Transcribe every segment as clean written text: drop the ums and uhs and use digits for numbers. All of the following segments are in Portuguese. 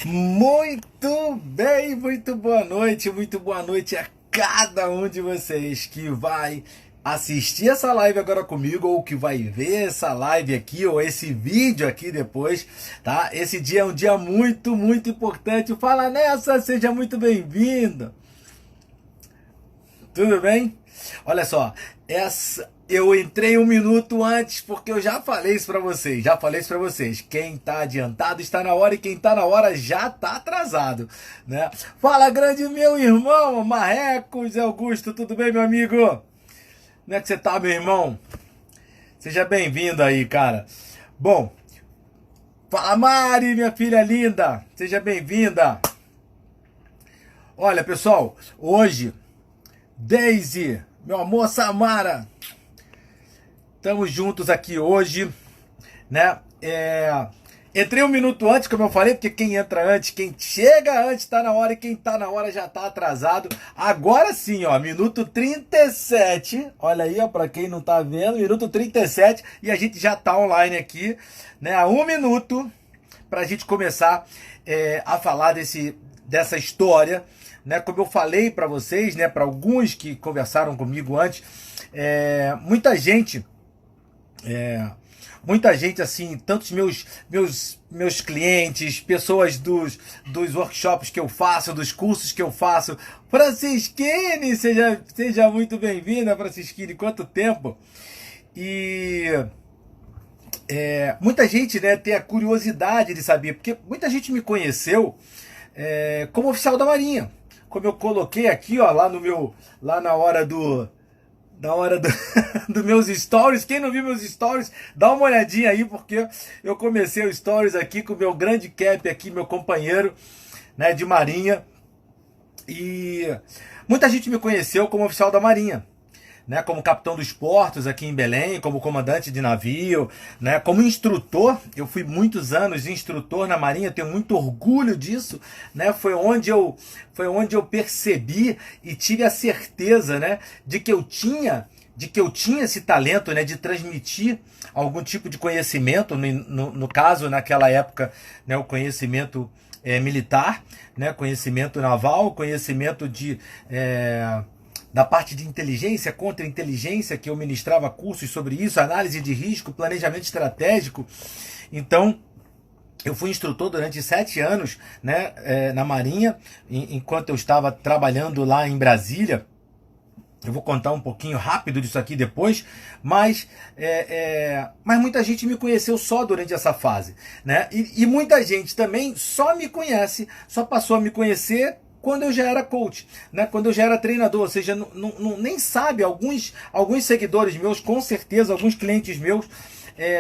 Muito bem, muito boa noite a cada um de vocês que vai assistir essa live agora comigo ou que vai ver essa live aqui ou esse vídeo aqui depois, tá? Esse dia é um dia muito importante. Fala nessa, seja muito bem-vindo. Tudo bem? Olha só, eu entrei um minuto antes porque eu já falei isso pra vocês. Já falei isso pra vocês. Quem tá adiantado está na hora e quem tá na hora já tá atrasado, né? Fala, grande meu irmão, Marreco, Zé Augusto, tudo bem, meu amigo? Como é que você tá, meu irmão? Seja bem-vindo aí, cara. Bom, fala, Mari, minha filha linda, seja bem-vinda. Olha, pessoal, hoje Daisy, meu amor, Samara, estamos juntos aqui hoje, né? Entrei um minuto antes, como eu falei, porque quem entra antes, quem chega antes tá na hora e quem tá na hora já tá atrasado. Agora sim, ó, minuto 37. Olha aí, ó, pra quem não tá vendo, minuto 37 e a gente já tá online aqui, né? A um minuto pra gente começar a falar dessa história, né? Como eu falei para vocês, né? Para alguns que conversaram comigo antes, muita gente assim, tantos meus clientes, pessoas dos workshops que eu faço, dos cursos que eu faço. Francisquine, seja muito bem-vinda, Francisquine, quanto tempo? E muita gente, né, tem a curiosidade de saber, porque muita gente me conheceu como oficial da Marinha. Como eu coloquei aqui, ó, lá na hora dos meus stories. Quem não viu meus stories, dá uma olhadinha aí, porque eu comecei os stories aqui com o meu grande cap aqui, meu companheiro, né, de Marinha. E muita gente me conheceu como oficial da Marinha, né, como capitão dos portos aqui em Belém, como comandante de navio, né, como instrutor. Eu fui muitos anos instrutor na Marinha, tenho muito orgulho disso, né? Foi onde eu percebi e tive a certeza, né, de que eu tinha esse talento, né, de transmitir algum tipo de conhecimento, no caso, naquela época, né, o conhecimento militar, né, conhecimento naval, conhecimento da parte de inteligência, contra-inteligência, que eu ministrava cursos sobre isso, análise de risco, planejamento estratégico. Então, eu fui instrutor durante 7 anos, né, na Marinha, enquanto eu estava trabalhando lá em Brasília. Eu vou contar um pouquinho rápido disso aqui depois, mas muita gente me conheceu só durante essa fase, né? E muita gente também só me conhece, só passou a me conhecer quando eu já era coach, né? Quando eu já era treinador, ou seja, nem sabe, alguns seguidores meus, com certeza, alguns clientes meus,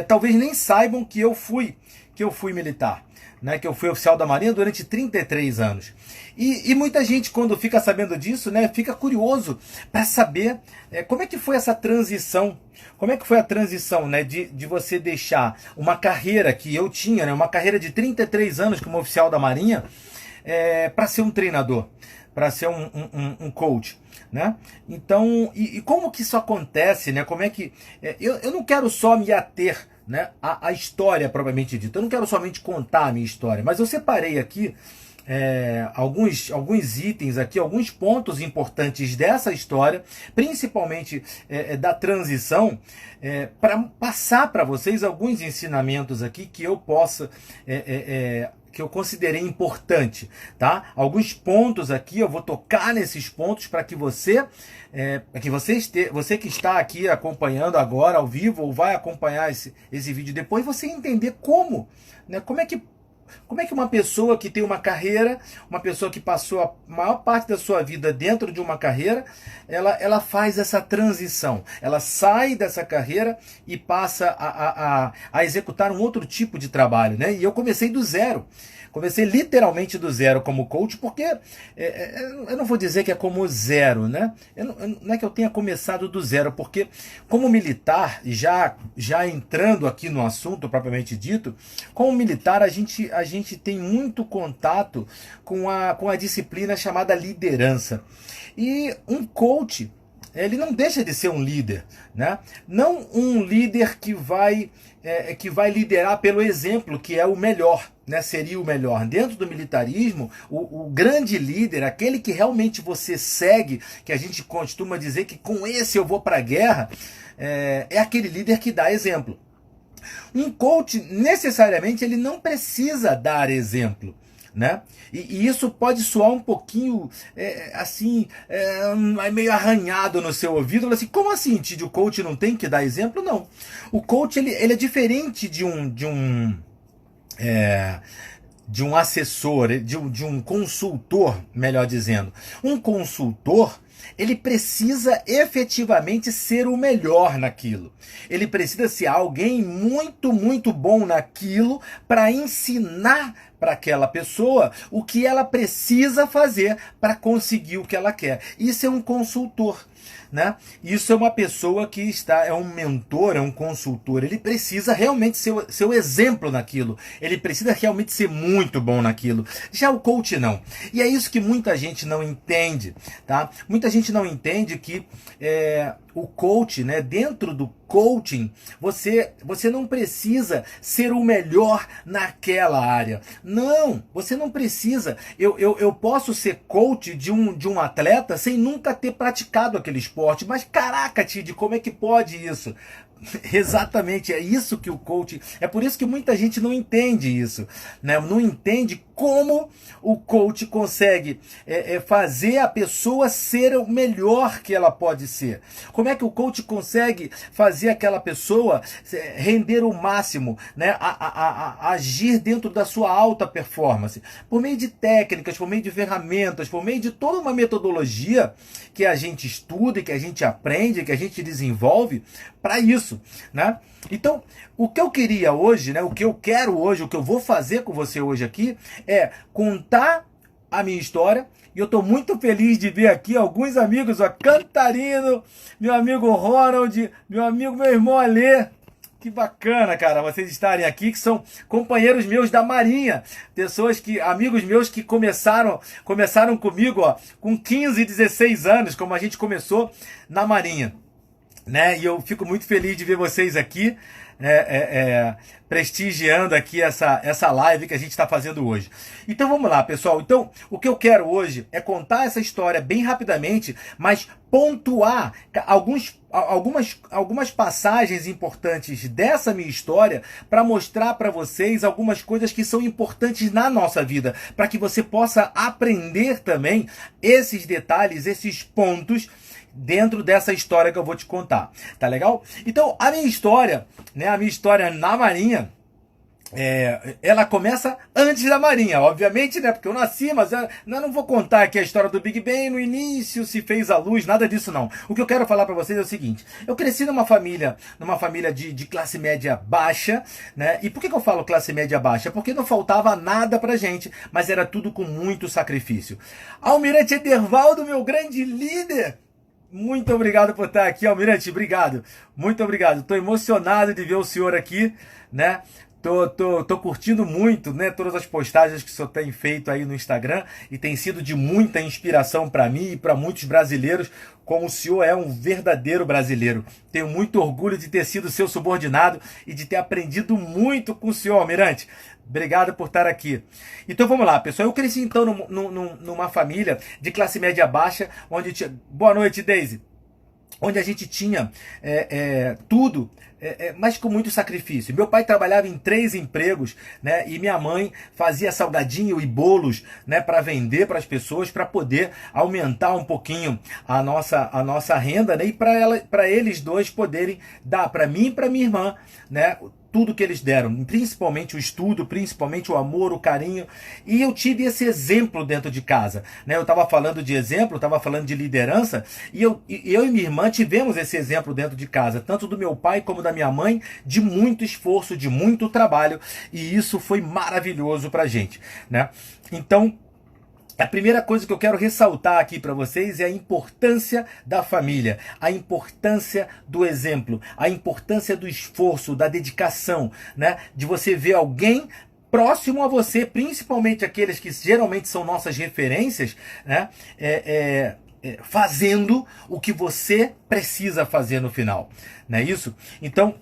talvez nem saibam que eu fui militar, né? Que eu fui oficial da Marinha durante 33 anos. E muita gente, quando fica sabendo disso, né, fica curioso para saber como é que foi essa transição. Como é que foi a transição, né, de você deixar uma carreira que eu tinha, né, uma carreira de 33 anos como oficial da Marinha, para ser um treinador, para ser um coach, né? Então, e como que isso acontece, né? Como é que eu não quero só me ater, né, a história propriamente dita. Eu não quero somente contar a minha história, mas eu separei aqui alguns itens aqui, alguns pontos importantes dessa história, principalmente da transição, para passar para vocês alguns ensinamentos aqui que eu possa que eu considerei importante, tá? Alguns pontos aqui, eu vou tocar nesses pontos para que você que está aqui acompanhando agora ao vivo ou vai acompanhar esse vídeo depois, você entender como, né? Como é que uma pessoa que tem uma carreira, uma pessoa que passou a maior parte da sua vida dentro de uma carreira, ela faz essa transição. Ela sai dessa carreira e passa a executar um outro tipo de trabalho, né? E eu comecei do zero. Comecei literalmente do zero como coach, porque eu não vou dizer que é como zero, né? Não é que eu tenha começado do zero, porque como militar, já entrando aqui no assunto propriamente dito, como militar a gente tem muito contato com a disciplina chamada liderança. E um coach ele não deixa de ser um líder, né? Não um líder que vai liderar pelo exemplo, que é o melhor, né? Seria o melhor. Dentro do militarismo, o grande líder, aquele que realmente você segue, que a gente costuma dizer que com esse eu vou para a guerra, é aquele líder que dá exemplo. Um coach, necessariamente, ele não precisa dar exemplo, né? E isso pode soar um pouquinho meio arranhado no seu ouvido, assim, como assim, Tid, o coach não tem que dar exemplo? Não. O coach ele é diferente de um assessor, de um consultor, melhor dizendo. Um consultor, ele precisa efetivamente ser o melhor naquilo. Ele precisa ser alguém muito, muito bom naquilo para ensinar para aquela pessoa o que ela precisa fazer para conseguir o que ela quer. Isso é um consultor, né? Isso é uma pessoa que é um mentor, é um consultor. Ele precisa realmente ser o exemplo naquilo. Ele precisa realmente ser muito bom naquilo. Já o coach não. E é isso que muita gente não entende, tá? Muita gente não entende que o coach, né, dentro do coaching, você não precisa ser o melhor naquela área. Não, você não precisa. Eu posso ser coach de um atleta sem nunca ter praticado aquele esporte. Mas caraca, Tid, como é que pode isso? Exatamente, é isso que o coach... É por isso que muita gente não entende isso, né? Não entende como o coach consegue fazer a pessoa ser o melhor que ela pode ser. Como é que o coach consegue fazer aquela pessoa render o máximo, né? Agir dentro da sua alta performance. Por meio de técnicas, por meio de ferramentas, por meio de toda uma metodologia que a gente estuda, que a gente aprende, que a gente desenvolve para isso, né? Então, o que eu queria hoje, né, o que eu quero hoje, o que eu vou fazer com você hoje aqui é contar a minha história. E eu estou muito feliz de ver aqui alguns amigos, ó, Cantarino, meu amigo Ronald, meu irmão Alê. Que bacana, cara, vocês estarem aqui, que são companheiros meus da Marinha, amigos meus que começaram comigo, ó, com 15, 16 anos, como a gente começou na Marinha, né? E eu fico muito feliz de ver vocês aqui, prestigiando aqui essa live que a gente está fazendo hoje. Então vamos lá, pessoal. Então, o que eu quero hoje é contar essa história bem rapidamente, mas pontuar algumas passagens importantes dessa minha história para mostrar para vocês algumas coisas que são importantes na nossa vida, para que você possa aprender também esses detalhes, esses pontos dentro dessa história que eu vou te contar, tá legal? Então, a minha história, né, a minha história na Marinha, ela começa antes da Marinha, obviamente, né, porque eu nasci, mas eu não vou contar aqui a história do Big Bang, no início se fez a luz, nada disso não. O que eu quero falar para vocês é o seguinte: eu cresci numa família de classe média baixa, né, e por que eu falo classe média baixa? Porque não faltava nada pra gente, mas era tudo com muito sacrifício. Almirante Edervaldo, meu grande líder, muito obrigado por estar aqui, Almirante, obrigado, muito obrigado. Estou emocionado de ver o senhor aqui, né? Tô curtindo muito, né, todas as postagens que o senhor tem feito aí no Instagram, e tem sido de muita inspiração para mim e para muitos brasileiros, como o senhor é um verdadeiro brasileiro. Tenho muito orgulho de ter sido seu subordinado e de ter aprendido muito com o senhor, Almirante. Obrigado por estar aqui. Então vamos lá, pessoal. Eu cresci então numa família de classe média baixa, onde tinha... Boa noite, Daisy. Onde a gente tinha tudo, mas com muito sacrifício. Meu pai trabalhava em 3 empregos, né, e minha mãe fazia salgadinho e bolos, né, para vender para as pessoas, para poder aumentar um pouquinho a nossa renda, né, e para eles dois poderem dar para mim e para minha irmã, né, tudo que eles deram, principalmente o estudo, principalmente o amor, o carinho. E eu tive esse exemplo dentro de casa, né? Eu estava falando de exemplo, estava falando de liderança, e eu e minha irmã tivemos esse exemplo dentro de casa, tanto do meu pai como da minha mãe, de muito esforço, de muito trabalho, e isso foi maravilhoso pra gente, né? Então, a primeira coisa que eu quero ressaltar aqui para vocês é a importância da família, a importância do exemplo, a importância do esforço, da dedicação, né? De você ver alguém próximo a você, principalmente aqueles que geralmente são nossas referências, né? fazendo o que você precisa fazer no final, não é isso? Então,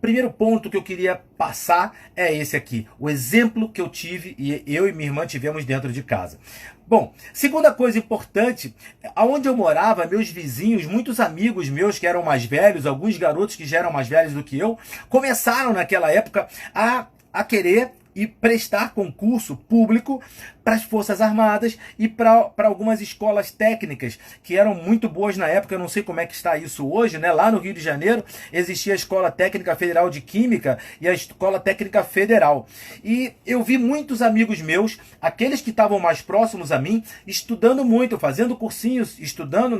primeiro ponto que eu queria passar é esse aqui, o exemplo que eu tive e eu e minha irmã tivemos dentro de casa. Bom, segunda coisa importante, aonde eu morava, meus vizinhos, muitos amigos meus que eram mais velhos, alguns garotos que já eram mais velhos do que eu, começaram naquela época a querer e prestar concurso público para as Forças Armadas e para algumas escolas técnicas que eram muito boas na época. Eu não sei como é que está isso hoje, né? Lá no Rio de Janeiro existia a Escola Técnica Federal de Química e a Escola Técnica Federal. E eu vi muitos amigos meus, aqueles que estavam mais próximos a mim, estudando muito, fazendo cursinhos, estudando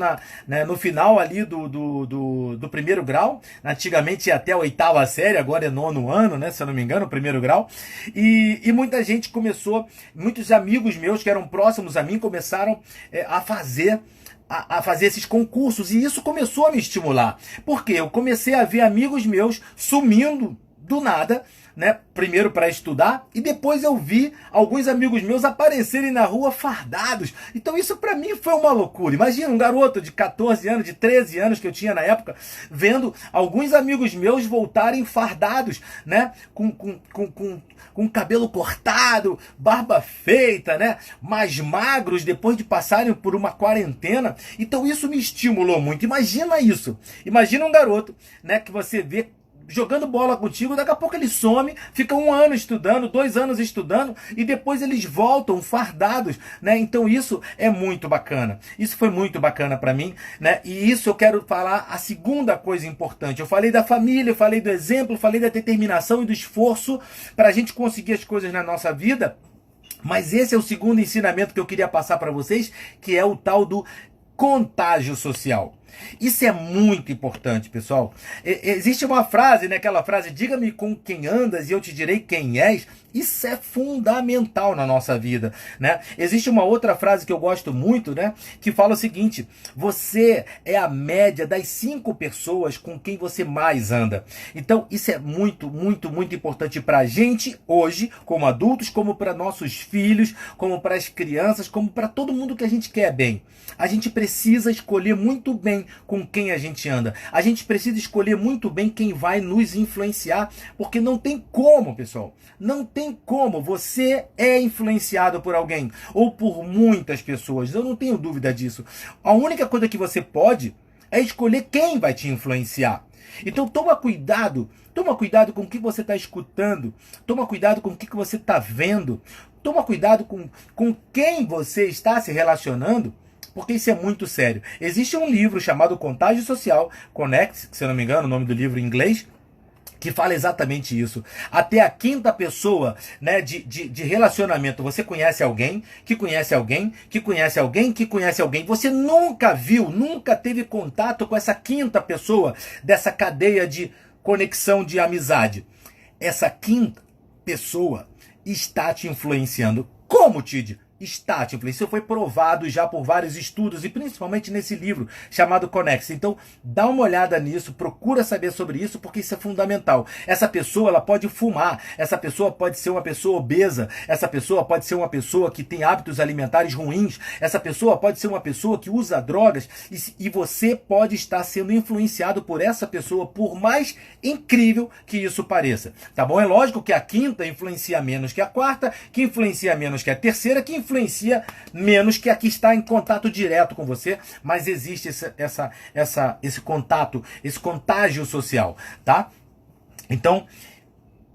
no final ali do primeiro grau. Antigamente ia até a 8ª série, agora é 9º ano, né? Se eu não me engano, o primeiro grau. E muita gente começou, muitos amigos meus que eram próximos a mim começaram a fazer esses concursos, e isso começou a me estimular, porque eu comecei a ver amigos meus sumindo do nada, né? Primeiro para estudar, e depois eu vi alguns amigos meus aparecerem na rua fardados. Então isso para mim foi uma loucura. Imagina um garoto de 14 anos, de 13 anos que eu tinha na época, vendo alguns amigos meus voltarem fardados, né? Com cabelo cortado, barba feita, né? Mais magros depois de passarem por uma quarentena. Então isso me estimulou muito. Imagina isso. Imagina um garoto, né, que você vê jogando bola contigo, daqui a pouco ele some, fica 1 ano estudando, 2 anos estudando, e depois eles voltam fardados, né? Então isso é muito bacana. Isso foi muito bacana para mim, né? E isso eu quero falar a segunda coisa importante. Eu falei da família, eu falei do exemplo, eu falei da determinação e do esforço para a gente conseguir as coisas na nossa vida. Mas esse é o segundo ensinamento que eu queria passar para vocês, que é o tal do contágio social. Isso é muito importante, pessoal. Existe uma frase, né? Aquela frase, diga-me com quem andas e eu te direi quem és. Isso é fundamental na nossa vida, né? Existe uma outra frase que eu gosto muito, né? Que fala o seguinte: você é a média das 5 pessoas com quem você mais anda. Então, isso é muito, muito, muito importante para a gente hoje, como adultos, como para nossos filhos, como para as crianças, como para todo mundo que a gente quer bem. A gente precisa escolher muito bem com quem a gente anda. A gente precisa escolher muito bem quem vai nos influenciar, porque não tem como, pessoal. Não tem como. Você é influenciado por alguém ou por muitas pessoas. Eu não tenho dúvida disso. A única coisa que você pode é escolher quem vai te influenciar. Então toma cuidado com o que você está escutando, toma cuidado com o que você está vendo, toma cuidado com quem você está se relacionando, porque isso é muito sério. Existe um livro chamado Contágio Social, Connect, se eu não me engano, o nome do livro em inglês, que fala exatamente isso. Até a 5ª pessoa, né, de relacionamento. Você conhece alguém, que conhece alguém, que conhece alguém, que conhece alguém. Você nunca viu, nunca teve contato com essa 5ª pessoa dessa cadeia de conexão de amizade. Essa 5ª pessoa está te influenciando. Como, Tid? Está te influenciando. Isso foi provado já por vários estudos e principalmente nesse livro chamado Conex. Então dá uma olhada nisso, procura saber sobre isso, porque isso é fundamental. Essa pessoa, ela pode fumar, essa pessoa pode ser uma pessoa obesa, essa pessoa pode ser uma pessoa que tem hábitos alimentares ruins, essa pessoa pode ser uma pessoa que usa drogas, e você pode estar sendo influenciado por essa pessoa, por mais incrível que isso pareça, tá bom? É lógico que a 5ª influencia menos que a 4ª, que influencia menos que a 3ª, que influencia menos que a que está em contato direto com você, mas existe esse contato, esse contágio social, tá? Então,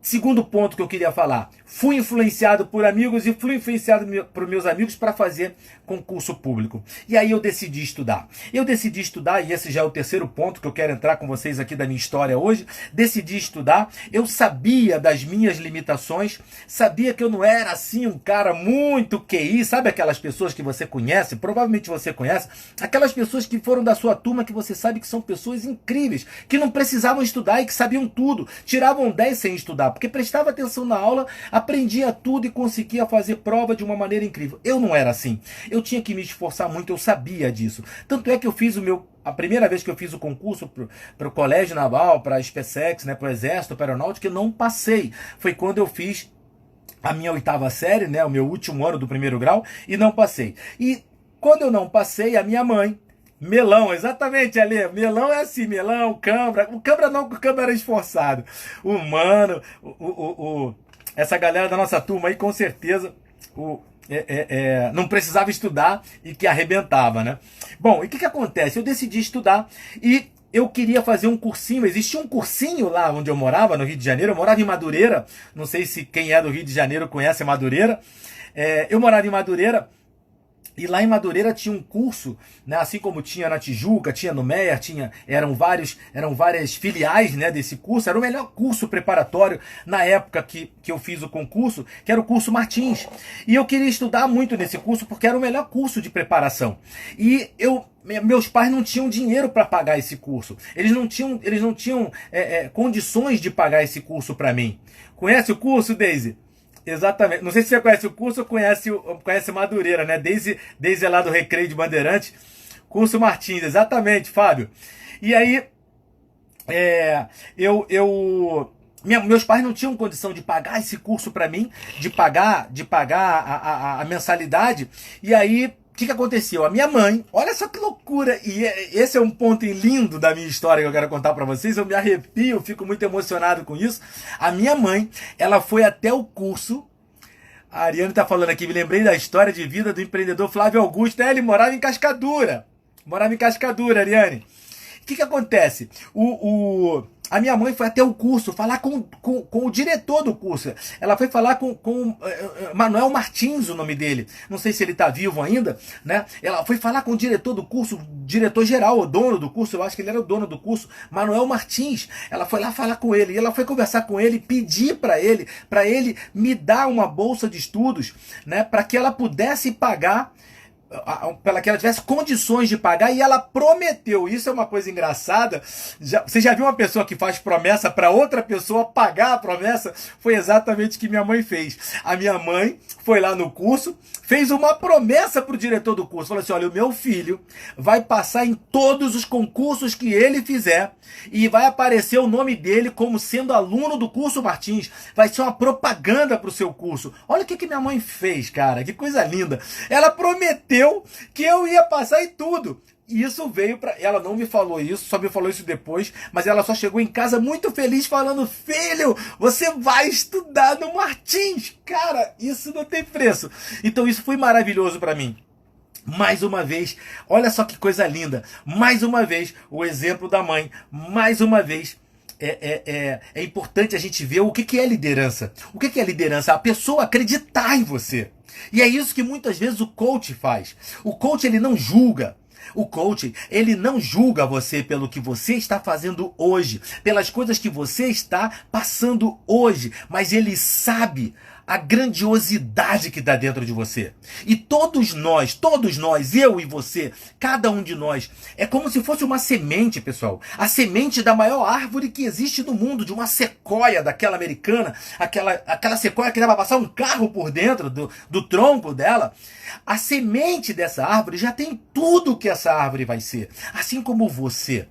segundo ponto que eu queria falar, fui influenciado por amigos e fui influenciado por meus amigos para fazer concurso público. E aí eu decidi estudar. E esse já é o terceiro ponto que eu quero entrar com vocês aqui da minha história hoje. Decidi estudar. Eu sabia das minhas limitações, sabia que eu não era assim um cara muito QI, sabe aquelas pessoas que você conhece, provavelmente você conhece, aquelas pessoas que foram da sua turma que você sabe que são pessoas incríveis, que não precisavam estudar e que sabiam tudo, tiravam 10 sem estudar, porque prestava atenção na aula, aprendia tudo e conseguia fazer prova de uma maneira incrível. Eu não era assim. Eu tinha que me esforçar muito, eu sabia disso. Tanto é que eu fiz a primeira vez que eu fiz o concurso para o Colégio Naval, para a SpaceX, né, para o Exército, para a Aeronáutica, eu não passei. Foi quando eu fiz a minha 8ª série, né, o meu último ano do primeiro grau, e não passei. E Quando eu não passei, a minha mãe, melão, exatamente, Ale, melão é assim, melão, cãibra, o cãibra não, porque o cãibra era esforçado, o mano, essa galera da nossa turma aí, com certeza, não precisava estudar e que arrebentava, né? Bom, e o que acontece? Eu decidi estudar e eu queria fazer um cursinho, existia um cursinho lá onde eu morava, no Rio de Janeiro, eu morava em Madureira, não sei se quem é do Rio de Janeiro conhece Madureira, eu morava em Madureira, e lá em Madureira tinha um curso, né, assim como tinha na Tijuca, tinha no Meier, eram várias filiais, né, desse curso. Era o melhor curso preparatório na época que eu fiz o concurso, que era o curso Martins. E eu queria estudar muito nesse curso porque era o melhor curso de preparação. E meus pais não tinham dinheiro para pagar esse curso. Eles não tinham condições de pagar esse curso para mim. Conhece o curso, Deise? Exatamente. Não sei se você conhece o curso ou conhece Madureira, né? Desde lá do Recreio de Bandeirante. Curso Martins, exatamente, Fábio. E aí, meus pais não tinham condição de pagar esse curso para mim, de pagar a mensalidade. E aí, o que aconteceu? A minha mãe, olha só que loucura, e esse é um ponto lindo da minha história que eu quero contar para vocês, eu me arrepio, fico muito emocionado com isso. A minha mãe, ela foi até o curso, a Ariane tá falando aqui, me lembrei da história de vida do empreendedor Flávio Augusto, ele morava em Cascadura, Ariane. O que acontece? A minha mãe foi até o curso falar com o diretor do curso. Ela foi falar com Manuel Martins, o nome dele. Não sei se ele está vivo ainda, né? Ela foi falar com o diretor do curso, diretor geral, o dono do curso, eu acho que ele era o dono do curso, Manuel Martins. Ela foi lá falar com ele, e ela foi conversar com ele, pedir para ele me dar uma bolsa de estudos, né? Para que ela pudesse pagar, para que ela tivesse condições de pagar, e ela prometeu. Isso é uma coisa engraçada. Você já viu uma pessoa que faz promessa para outra pessoa pagar a promessa? Foi exatamente o que minha mãe fez. A minha mãe foi lá no curso, fez uma promessa para o diretor do curso, falou assim: olha, o meu filho vai passar em todos os concursos que ele fizer e vai aparecer o nome dele como sendo aluno do curso Martins, vai ser uma propaganda para o seu curso. Olha o que minha mãe fez, cara, que coisa linda. Ela prometeu que eu ia passar em tudo. E isso veio para ela, não me falou isso, só me falou isso depois, mas ela só chegou em casa muito feliz falando: filho, você vai estudar no Martins. Cara, isso não tem preço. Então isso foi maravilhoso para mim. Mais uma vez, olha só que coisa linda. Mais uma vez, o exemplo da mãe. Mais uma vez, é importante a gente ver o que é liderança. O que é liderança? A pessoa acreditar em você. E é isso que muitas vezes o coach faz. O coach, ele não julga. O coach, ele não julga você pelo que você está fazendo hoje, pelas coisas que você está passando hoje, mas ele sabe a grandiosidade que está dentro de você. E todos nós, eu e você, cada um de nós, é como se fosse uma semente, pessoal. A semente da maior árvore que existe no mundo, de uma sequoia daquela americana, aquela sequoia que dá para passar um carro por dentro do tronco dela. A semente dessa árvore já tem tudo que essa árvore vai ser. Assim como você.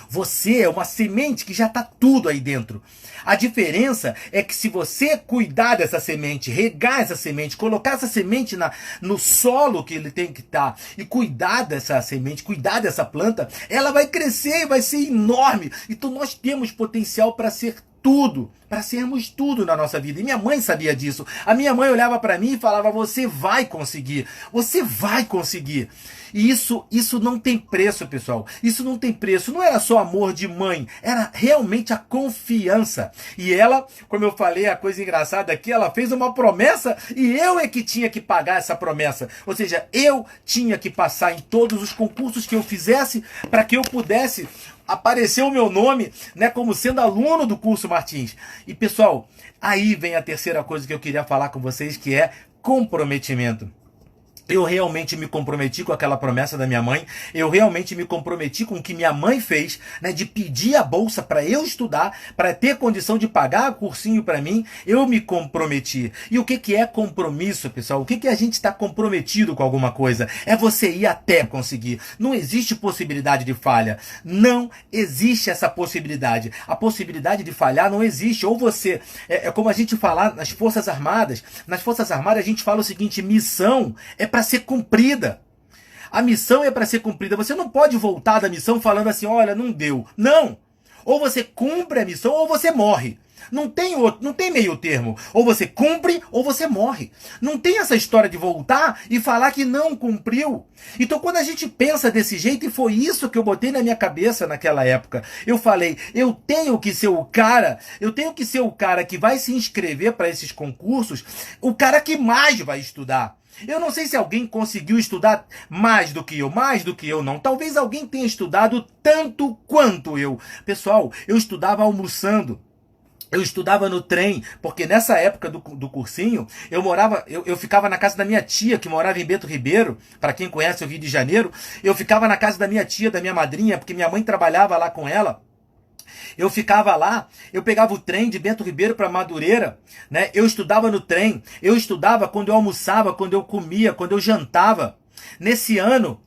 Você é uma semente que já está tudo aí dentro. A diferença é que se você cuidar dessa semente, regar essa semente, colocar essa semente no solo que ele tem que estar, e cuidar dessa semente, cuidar dessa planta, ela vai crescer e vai ser enorme. Então nós temos potencial para ser tudo, para sermos tudo na nossa vida. E minha mãe sabia disso. A minha mãe olhava para mim e falava: você vai conseguir, você vai conseguir. E isso não tem preço, pessoal. Isso não tem preço. Não era só amor de mãe, era realmente a confiança. E ela, como eu falei, a coisa engraçada aqui, ela fez uma promessa e eu é que tinha que pagar essa promessa. Ou seja, eu tinha que passar em todos os concursos que eu fizesse para que eu pudesse aparecer o meu nome, né, como sendo aluno do curso Martins. E pessoal, aí vem a terceira coisa que eu queria falar com vocês, que é comprometimento. Eu realmente me comprometi com aquela promessa da minha mãe, eu realmente me comprometi com o que minha mãe fez, né, de pedir a bolsa para eu estudar, para ter condição de pagar o cursinho para mim. Eu me comprometi. E o que é compromisso, pessoal? O que a gente está comprometido com alguma coisa? É você ir até conseguir. Não existe possibilidade de falha. Não existe essa possibilidade. A possibilidade de falhar não existe. Ou você, é como a gente fala nas Forças Armadas. Nas Forças Armadas a gente fala o seguinte: missão é para ser cumprida. A missão é para ser cumprida. Você não pode voltar da missão falando assim, olha, não deu. Não! Ou você cumpre a missão ou você morre. Não tem outro, não tem meio termo. Ou você cumpre ou você morre. Não tem essa história de voltar e falar que não cumpriu. Então quando a gente pensa desse jeito, e foi isso que eu botei na minha cabeça naquela época, eu falei, eu tenho que ser o cara que vai se inscrever para esses concursos, o cara que mais vai estudar. Eu não sei se alguém conseguiu estudar mais do que eu não. Talvez alguém tenha estudado tanto quanto eu. Pessoal, eu estudava almoçando. Eu estudava no trem, porque nessa época do cursinho, eu ficava na casa da minha tia, que morava em Bento Ribeiro, para quem conhece o Rio de Janeiro, eu ficava na casa da minha tia, da minha madrinha, porque minha mãe trabalhava lá com ela. Eu ficava lá, eu pegava o trem de Bento Ribeiro para Madureira, né? Eu estudava no trem, eu estudava quando eu almoçava, quando eu comia, quando eu jantava. Nesse ano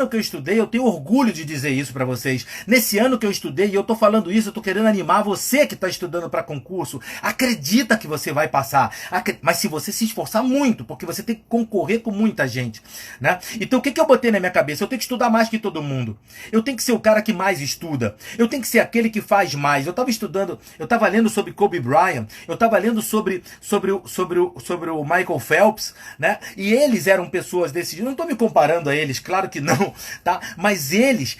que eu estudei, eu tenho orgulho de dizer isso para vocês. Nesse ano que eu estudei, e eu tô falando isso, eu tô querendo animar você que tá estudando para concurso. Acredita que você vai passar. Mas se você se esforçar muito, porque você tem que concorrer com muita gente, né? Então o que eu botei na minha cabeça? Eu tenho que estudar mais que todo mundo. Eu tenho que ser o cara que mais estuda. Eu tenho que ser aquele que faz mais. Eu tava estudando, eu tava lendo sobre Kobe Bryant, eu tava lendo sobre o Michael Phelps, né? E eles eram pessoas desse jeito. Eu não tô me comparando a eles, claro que não, tá? Mas eles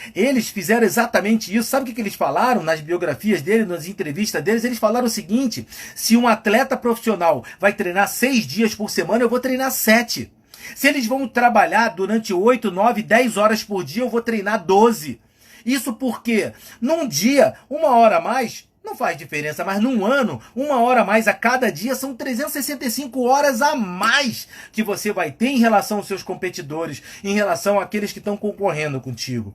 fizeram exatamente isso. Sabe o que eles falaram nas biografias deles, nas entrevistas deles? Eles falaram o seguinte: se um atleta profissional vai treinar 6 dias por semana, eu vou treinar 7. Se eles vão trabalhar durante 8, 9, 10 horas por dia, eu vou treinar 12. Isso porque num dia, 1 hora a mais não faz diferença, mas num ano, 1 hora a mais a cada dia são 365 horas a mais que você vai ter em relação aos seus competidores, em relação àqueles que estão concorrendo contigo.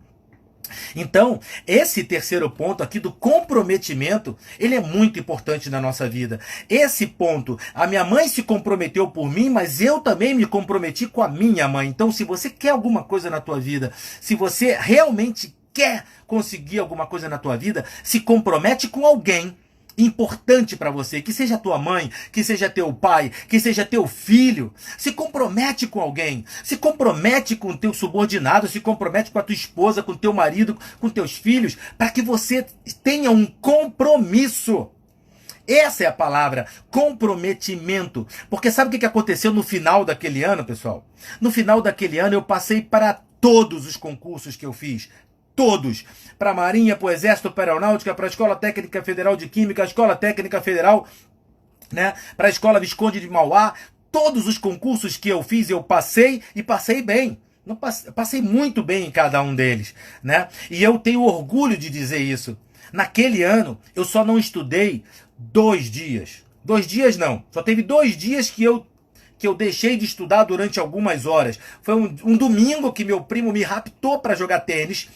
Então, esse terceiro ponto aqui do comprometimento, ele é muito importante na nossa vida. Esse ponto, a minha mãe se comprometeu por mim, mas eu também me comprometi com a minha mãe. Então, se você quer alguma coisa na tua vida, se você realmente quer conseguir alguma coisa na tua vida, se compromete com alguém importante para você, que seja tua mãe, que seja teu pai, que seja teu filho. Se compromete com alguém, se compromete com teu subordinado, se compromete com a tua esposa, com teu marido, com teus filhos, para que você tenha um compromisso. Essa é a palavra, comprometimento. Porque sabe o que aconteceu no final daquele ano, pessoal? No final daquele ano eu passei para todos os concursos que eu fiz. Todos. Para a Marinha, para o Exército, para a Aeronáutica, para a Escola Técnica Federal de Química, a Escola Técnica Federal, né? Para a Escola Visconde de Mauá. Todos os concursos que eu fiz, eu passei e passei bem. Passei muito bem em cada um deles, né? E eu tenho orgulho de dizer isso. Naquele ano, eu só não estudei 2 dias. 2 dias não. Só teve 2 dias que eu deixei de estudar durante algumas horas. Foi um domingo que meu primo me raptou para jogar tênis.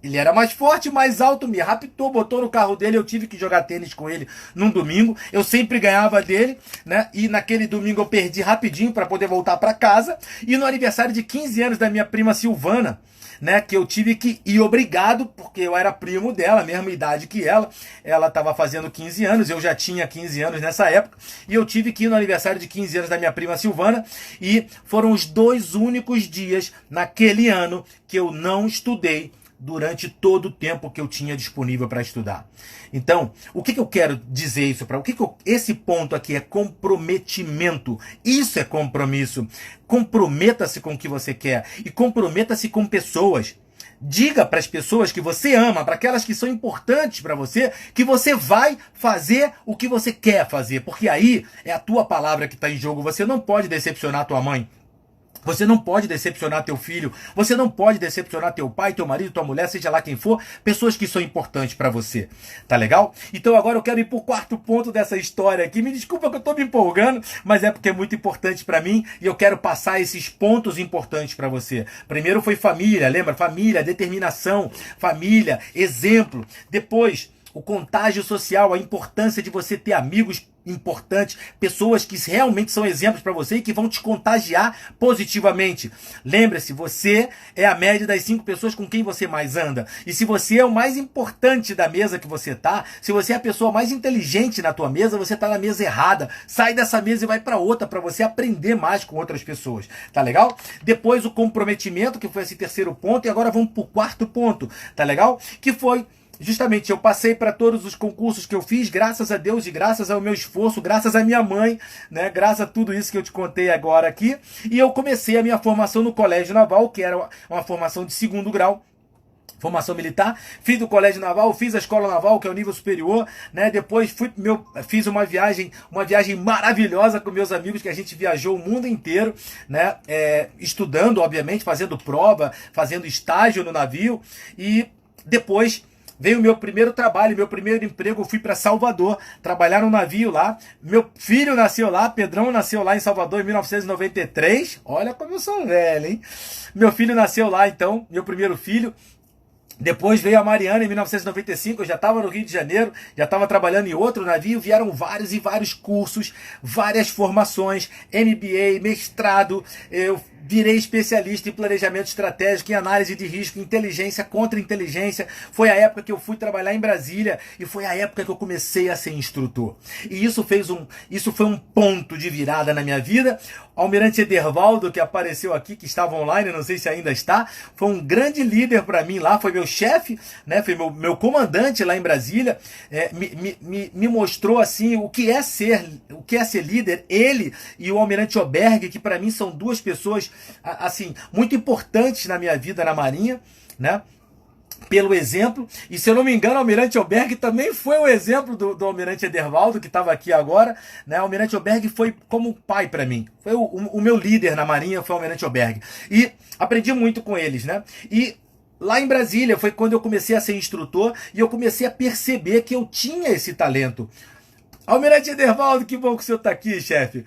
Ele era mais forte, mais alto, me raptou, botou no carro dele, eu tive que jogar tênis com ele num domingo. Eu sempre ganhava dele, né? E naquele domingo eu perdi rapidinho para poder voltar para casa. E no aniversário de 15 anos da minha prima Silvana, né, que eu tive que ir obrigado, porque eu era primo dela, mesma idade que ela estava fazendo 15 anos, eu já tinha 15 anos nessa época, e eu tive que ir no aniversário de 15 anos da minha prima Silvana, e foram os 2 únicos dias naquele ano que eu não estudei durante todo o tempo que eu tinha disponível para estudar. Então, o que eu quero dizer isso para? Esse ponto aqui é comprometimento. Isso é compromisso. Comprometa-se com o que você quer e comprometa-se com pessoas. Diga para as pessoas que você ama, para aquelas que são importantes para você, que você vai fazer o que você quer fazer, porque aí é a tua palavra que está em jogo. Você não pode decepcionar a tua mãe. Você não pode decepcionar teu filho, você não pode decepcionar teu pai, teu marido, tua mulher, seja lá quem for, pessoas que são importantes para você. Tá legal? Então agora eu quero ir pro 4º ponto dessa história aqui. Me desculpa que eu tô me empolgando, mas é porque é muito importante para mim e eu quero passar esses pontos importantes para você. Primeiro foi família, lembra? Família, determinação, família, exemplo. Depois, o contágio social, a importância de você ter amigos importantes, pessoas que realmente são exemplos para você e que vão te contagiar positivamente. Lembre-se, você é a média das 5 pessoas com quem você mais anda. E se você é o mais importante da mesa que você tá, se você é a pessoa mais inteligente na tua mesa, você tá na mesa errada. Sai dessa mesa e vai para outra para você aprender mais com outras pessoas. Tá legal? Depois o comprometimento, que foi esse terceiro ponto, e agora vamos pro quarto ponto. Tá legal? Que foi justamente, eu passei para todos os concursos que eu fiz, graças a Deus e graças ao meu esforço, graças à minha mãe, né? Graças a tudo isso que eu te contei agora aqui. E eu comecei a minha formação no Colégio Naval, que era uma formação de 2º grau, formação militar. Fiz o Colégio Naval, fiz a Escola Naval, que é o nível superior, né? Depois fiz uma viagem maravilhosa com meus amigos, que a gente viajou o mundo inteiro, né? Estudando, obviamente, fazendo prova, fazendo estágio no navio. E depois veio o meu primeiro trabalho, meu primeiro emprego. Eu fui para Salvador, trabalhar no navio lá. Meu filho nasceu lá, Pedrão nasceu lá em Salvador em 1993. Olha como eu sou velho, hein? Meu filho nasceu lá, então, meu primeiro filho. Depois veio a Mariana em 1995, eu já estava no Rio de Janeiro, já estava trabalhando em outro navio. Vieram vários e vários cursos, várias formações, MBA, mestrado. Eu virei especialista em planejamento estratégico, em análise de risco, inteligência contra inteligência. Foi a época que eu fui trabalhar em Brasília e foi a época que eu comecei a ser instrutor. E isso foi um ponto de virada na minha vida. O Almirante Edervaldo, que apareceu aqui, que estava online, não sei se ainda está, foi um grande líder para mim lá, foi meu chefe, né? Foi meu comandante lá em Brasília. Me mostrou assim o que é ser líder. Ele e o Almirante Oberg, que para mim são duas pessoas assim muito importantes na minha vida na Marinha, né? Pelo exemplo, e se eu não me engano, o Almirante Oberg também foi o exemplo do Almirante Edervaldo, que estava aqui agora, né? O Almirante Oberg foi como um pai para mim, foi o meu líder na Marinha, foi o Almirante Oberg, e aprendi muito com eles, né? E lá em Brasília foi quando eu comecei a ser instrutor e eu comecei a perceber que eu tinha esse talento. Almirante Edervaldo, que bom que o senhor está aqui, chefe.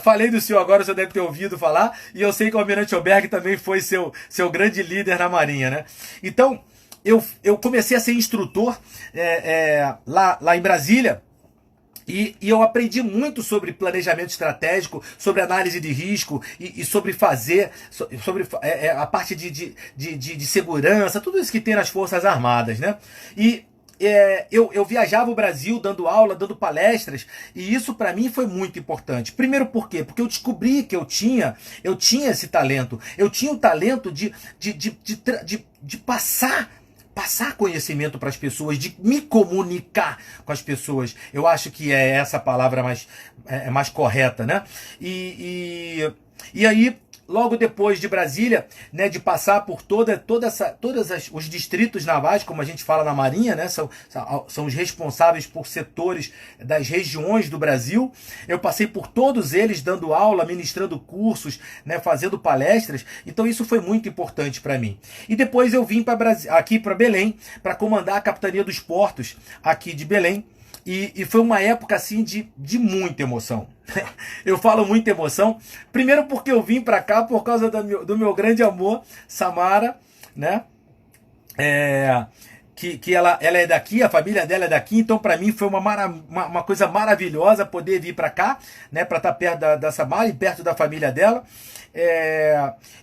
Falei do senhor agora, o senhor deve ter ouvido falar, e eu sei que o Almirante Oberg também foi seu grande líder na Marinha, né? Então, eu comecei a ser instrutor lá em Brasília, e eu aprendi muito sobre planejamento estratégico, sobre análise de risco e sobre a parte de segurança, tudo isso que tem nas Forças Armadas, né? E eu viajava o Brasil dando aula, dando palestras, e isso para mim foi muito importante. Primeiro por quê? Porque eu descobri que eu tinha esse talento. Eu tinha o talento de passar conhecimento para as pessoas, de me comunicar com as pessoas. Eu acho que é essa a palavra mais correta, né? E aí, logo depois de Brasília, né, de passar por todos os distritos navais, como a gente fala na Marinha, né, são os responsáveis por setores das regiões do Brasil. Eu passei por todos eles, dando aula, ministrando cursos, né, fazendo palestras. Então isso foi muito importante para mim. E depois eu vim aqui para Belém, para comandar a Capitania dos Portos aqui de Belém. E foi uma época assim de muita emoção. Eu falo muita emoção, primeiro porque eu vim para cá por causa do meu grande amor, Samara, né? Que ela é daqui, a família dela é daqui, então para mim foi uma coisa maravilhosa poder vir para cá, né? Para estar perto da Samara e perto da família dela.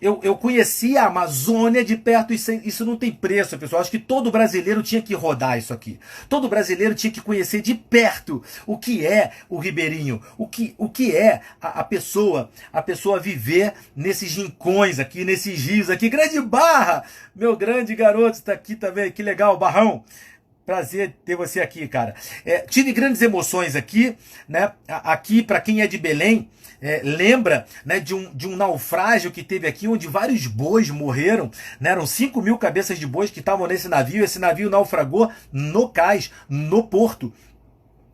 Eu conheci a Amazônia de perto, isso não tem preço, pessoal. Acho que todo brasileiro tinha que rodar isso aqui. Todo brasileiro tinha que conhecer de perto o que é o ribeirinho, o que é a pessoa viver nesses rincões aqui, nesses rios aqui. Grande Barra, meu grande garoto, está aqui também, que legal, Barrão. Prazer ter você aqui, cara. Tive grandes emoções aqui, né? Aqui, para quem é de Belém, lembra, né, de um naufrágio que teve aqui, onde vários bois morreram, né? Eram 5.000 cabeças de bois que estavam nesse navio. Esse navio naufragou no cais, no porto.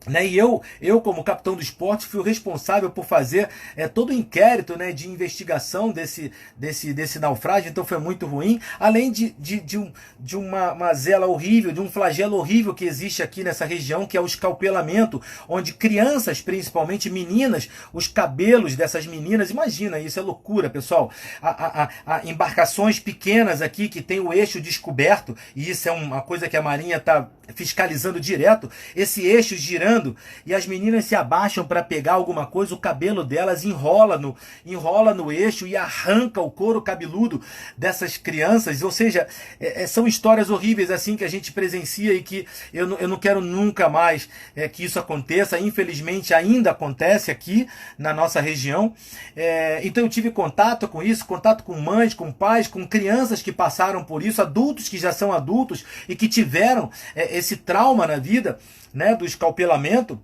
Né, e eu, como capitão do esporte, fui o responsável por fazer todo o inquérito, né, de investigação desse naufrágio. Então foi muito ruim, além de uma mazela horrível, de um flagelo horrível que existe aqui nessa região, que é o escalpelamento, onde crianças, principalmente meninas, os cabelos dessas meninas, imagina, isso é loucura, pessoal, embarcações pequenas aqui que tem o eixo descoberto, e isso é uma coisa que a Marinha está fiscalizando direto, esse eixo girando treinando e as meninas se abaixam para pegar alguma coisa, o cabelo delas enrola no eixo e arranca o couro cabeludo dessas crianças. Ou seja, são histórias horríveis assim que a gente presencia e que eu não quero nunca mais que isso aconteça. Infelizmente ainda acontece aqui na nossa região. Então eu tive contato com isso, contato com mães, com pais, com crianças que passaram por isso, adultos que já são adultos e que tiveram esse trauma na vida, né, do escalpelamento.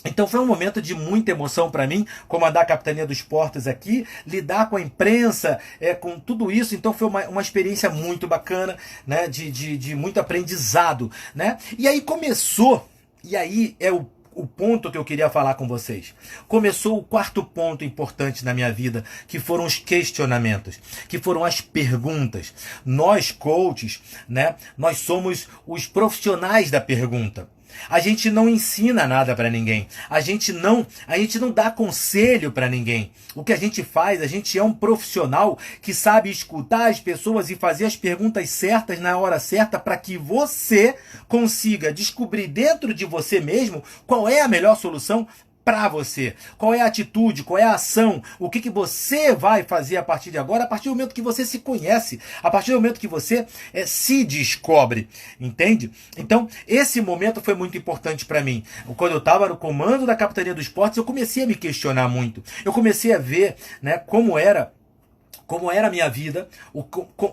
Então foi um momento de muita emoção para mim, comandar a Capitania dos Portos aqui, lidar com a imprensa, com tudo isso. Então foi uma experiência muito bacana, né, de muito aprendizado, né? E aí começou, e aí é o ponto que eu queria falar com vocês. Começou o quarto ponto importante na minha vida, que foram os questionamentos, que foram as perguntas. Nós, coaches, né, nós somos os profissionais da pergunta. A gente não ensina nada para ninguém. A gente não dá conselho para ninguém. O que a gente faz, a gente é um profissional que sabe escutar as pessoas e fazer as perguntas certas na hora certa para que você consiga descobrir dentro de você mesmo qual é a melhor solução para você. Qual é a atitude, qual é a ação, o que você vai fazer a partir de agora, a partir do momento que você se conhece, a partir do momento que você se descobre, entende? Então, esse momento foi muito importante para mim. Quando eu estava no comando da Capitania dos Portos, eu comecei a me questionar muito. Eu comecei a ver, né, como era a minha vida,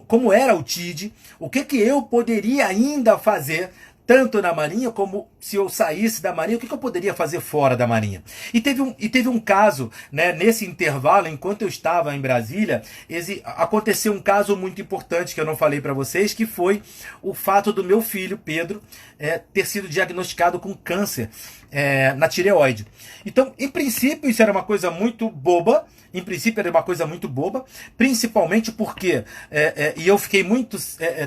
como era o TID, o que eu poderia ainda fazer, tanto na Marinha como se eu saísse da Marinha, o que eu poderia fazer fora da Marinha. E teve um caso, né, nesse intervalo, enquanto eu estava em Brasília, aconteceu um caso muito importante que eu não falei para vocês, que foi o fato do meu filho, Pedro, ter sido diagnosticado com câncer na tireoide. Então, em princípio, isso era uma coisa muito boba. Em princípio era uma coisa muito boba, principalmente porque, e eu fiquei muito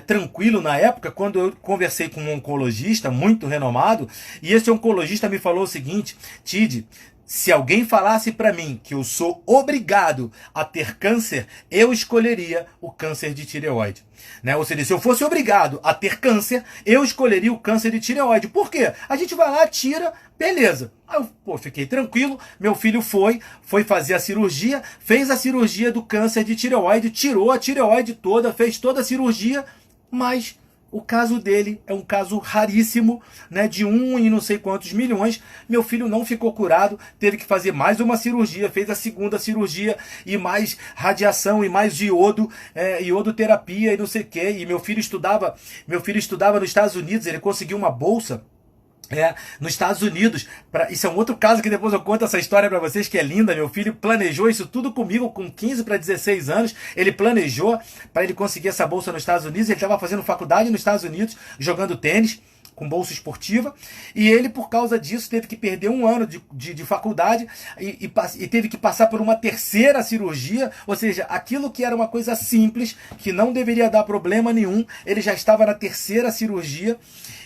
tranquilo na época, quando eu conversei com um oncologista muito renomado, e esse oncologista me falou o seguinte: Tid, se alguém falasse para mim que eu sou obrigado a ter câncer, eu escolheria o câncer de tireoide. Né? Ou seja, se eu fosse obrigado a ter câncer, eu escolheria o câncer de tireoide. Por quê? A gente vai lá, tira, beleza. Aí eu fiquei tranquilo, meu filho foi fazer a cirurgia, fez a cirurgia do câncer de tireoide, tirou a tireoide toda, fez toda a cirurgia, mas o caso dele é um caso raríssimo, né, de 1 em não sei quantos milhões. Meu filho não ficou curado, teve que fazer mais uma cirurgia, fez a segunda cirurgia, e mais radiação, e mais iodoterapia, e não sei o que. E meu filho estudava nos Estados Unidos, ele conseguiu uma bolsa nos Estados Unidos. Isso é um outro caso que depois eu conto essa história para vocês, que é linda. Meu filho planejou isso tudo comigo com 15 para 16 anos. Ele planejou para ele conseguir essa bolsa nos Estados Unidos. Ele estava fazendo faculdade nos Estados Unidos, jogando tênis, com bolsa esportiva, e ele, por causa disso, teve que perder 1 ano de faculdade e teve que passar por uma terceira cirurgia. Ou seja, aquilo que era uma coisa simples, que não deveria dar problema nenhum, ele já estava na terceira cirurgia.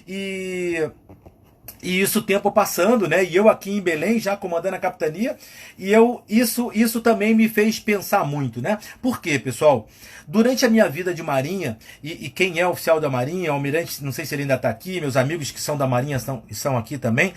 E isso o tempo passando, né? E eu aqui em Belém, já comandando a capitania, e isso também me fez pensar muito, né? Por quê, pessoal? Durante a minha vida de marinha, e quem é oficial da marinha, almirante, não sei se ele ainda está aqui, meus amigos que são da marinha são aqui também,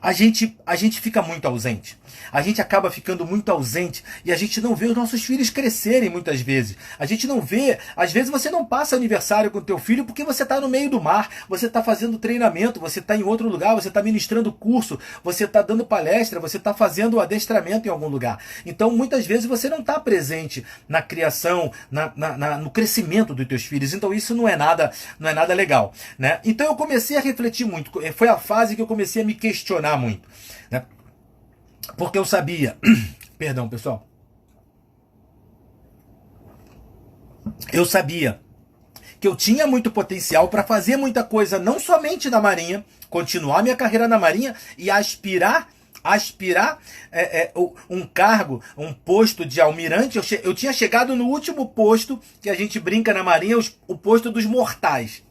a gente fica muito ausente. A gente acaba ficando muito ausente e a gente não vê os nossos filhos crescerem muitas vezes. A gente não vê, às vezes você não passa aniversário com o teu filho porque você está no meio do mar, você está fazendo treinamento, você está em outro lugar, você está ministrando curso, você está dando palestra, você está fazendo adestramento em algum lugar. Então, muitas vezes você não está presente na criação, no crescimento dos teus filhos. Então, isso não é nada legal, né? Então, eu comecei a refletir muito. Foi a fase que eu comecei a me questionar muito, né? Porque eu sabia, perdão, pessoal, eu sabia que eu tinha muito potencial para fazer muita coisa, não somente na Marinha, continuar minha carreira na Marinha e aspirar um cargo, um posto de almirante. Eu tinha chegado no último posto que a gente brinca na Marinha, o posto dos mortais,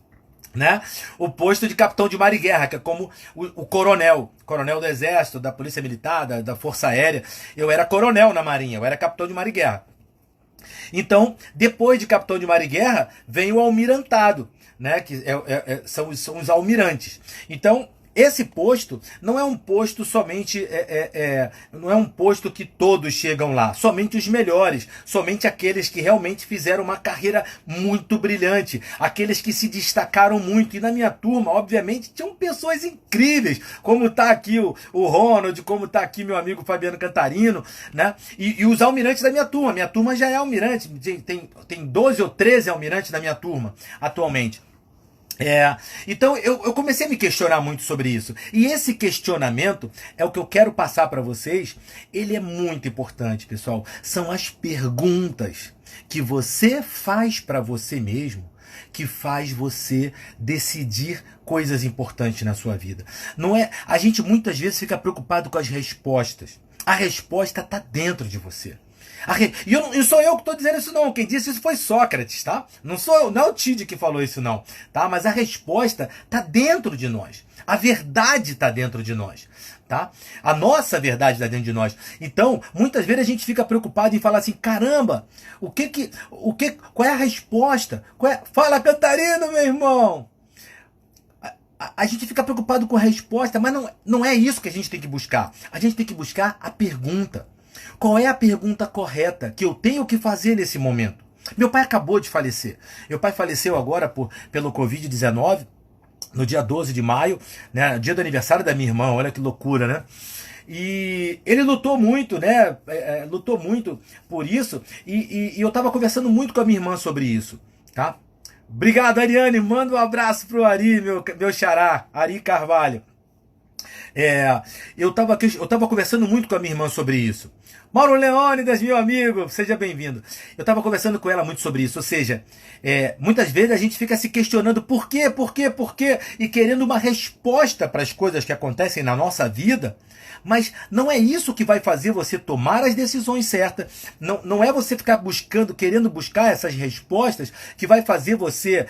né? O posto de capitão de mar e guerra, que é como o coronel do exército, da polícia militar, da força aérea. Eu era coronel na Marinha, eu era capitão de mar e guerra. Então, depois de capitão de mar e guerra, vem o almirantado, né? Que são os almirantes. Então, Esse posto não é um posto somente, não é um posto que todos chegam lá, somente os melhores, somente aqueles que realmente fizeram uma carreira muito brilhante, aqueles que se destacaram muito. E na minha turma, obviamente, tinham pessoas incríveis, como está aqui o Ronald, como está aqui meu amigo Fabiano Cantarino, né? E os almirantes da minha turma já é almirante, tem 12 ou 13 almirantes na minha turma atualmente. Então eu comecei a me questionar muito sobre isso. E esse questionamento é o que eu quero passar para vocês. Ele é muito importante, pessoal. São as perguntas que você faz para você mesmo que faz você decidir coisas importantes na sua vida. Não é? A gente muitas vezes fica preocupado com as respostas. A resposta está dentro de você. E não sou eu que estou dizendo isso não, quem disse isso foi Sócrates, tá? Não é o Tid que falou isso não, tá? Mas a resposta está dentro de nós, a verdade está dentro de nós, tá? A nossa verdade está dentro de nós. Então, muitas vezes a gente fica preocupado em falar assim, caramba, qual é a resposta? Fala, Cantarino, meu irmão! A gente fica preocupado com a resposta, mas não é isso que a gente tem que buscar. A gente tem que buscar a pergunta. Qual é a pergunta correta que eu tenho que fazer nesse momento? Meu pai acabou de falecer. Meu pai faleceu agora pelo Covid-19, no dia 12 de maio, né, dia do aniversário da minha irmã. Olha que loucura, né? E ele lutou muito, né? Lutou muito por isso. E eu estava conversando muito com a minha irmã sobre isso, tá? Obrigado, Ariane. Manda um abraço pro Ari, meu xará, Ari Carvalho. Eu tava conversando muito com a minha irmã sobre isso. Mauro Leônidas, meu amigo, seja bem-vindo. Eu estava conversando com ela muito sobre isso, ou seja, muitas vezes a gente fica se questionando por quê, e querendo uma resposta para as coisas que acontecem na nossa vida, mas não é isso que vai fazer você tomar as decisões certas, não é você ficar querendo buscar essas respostas que vai fazer você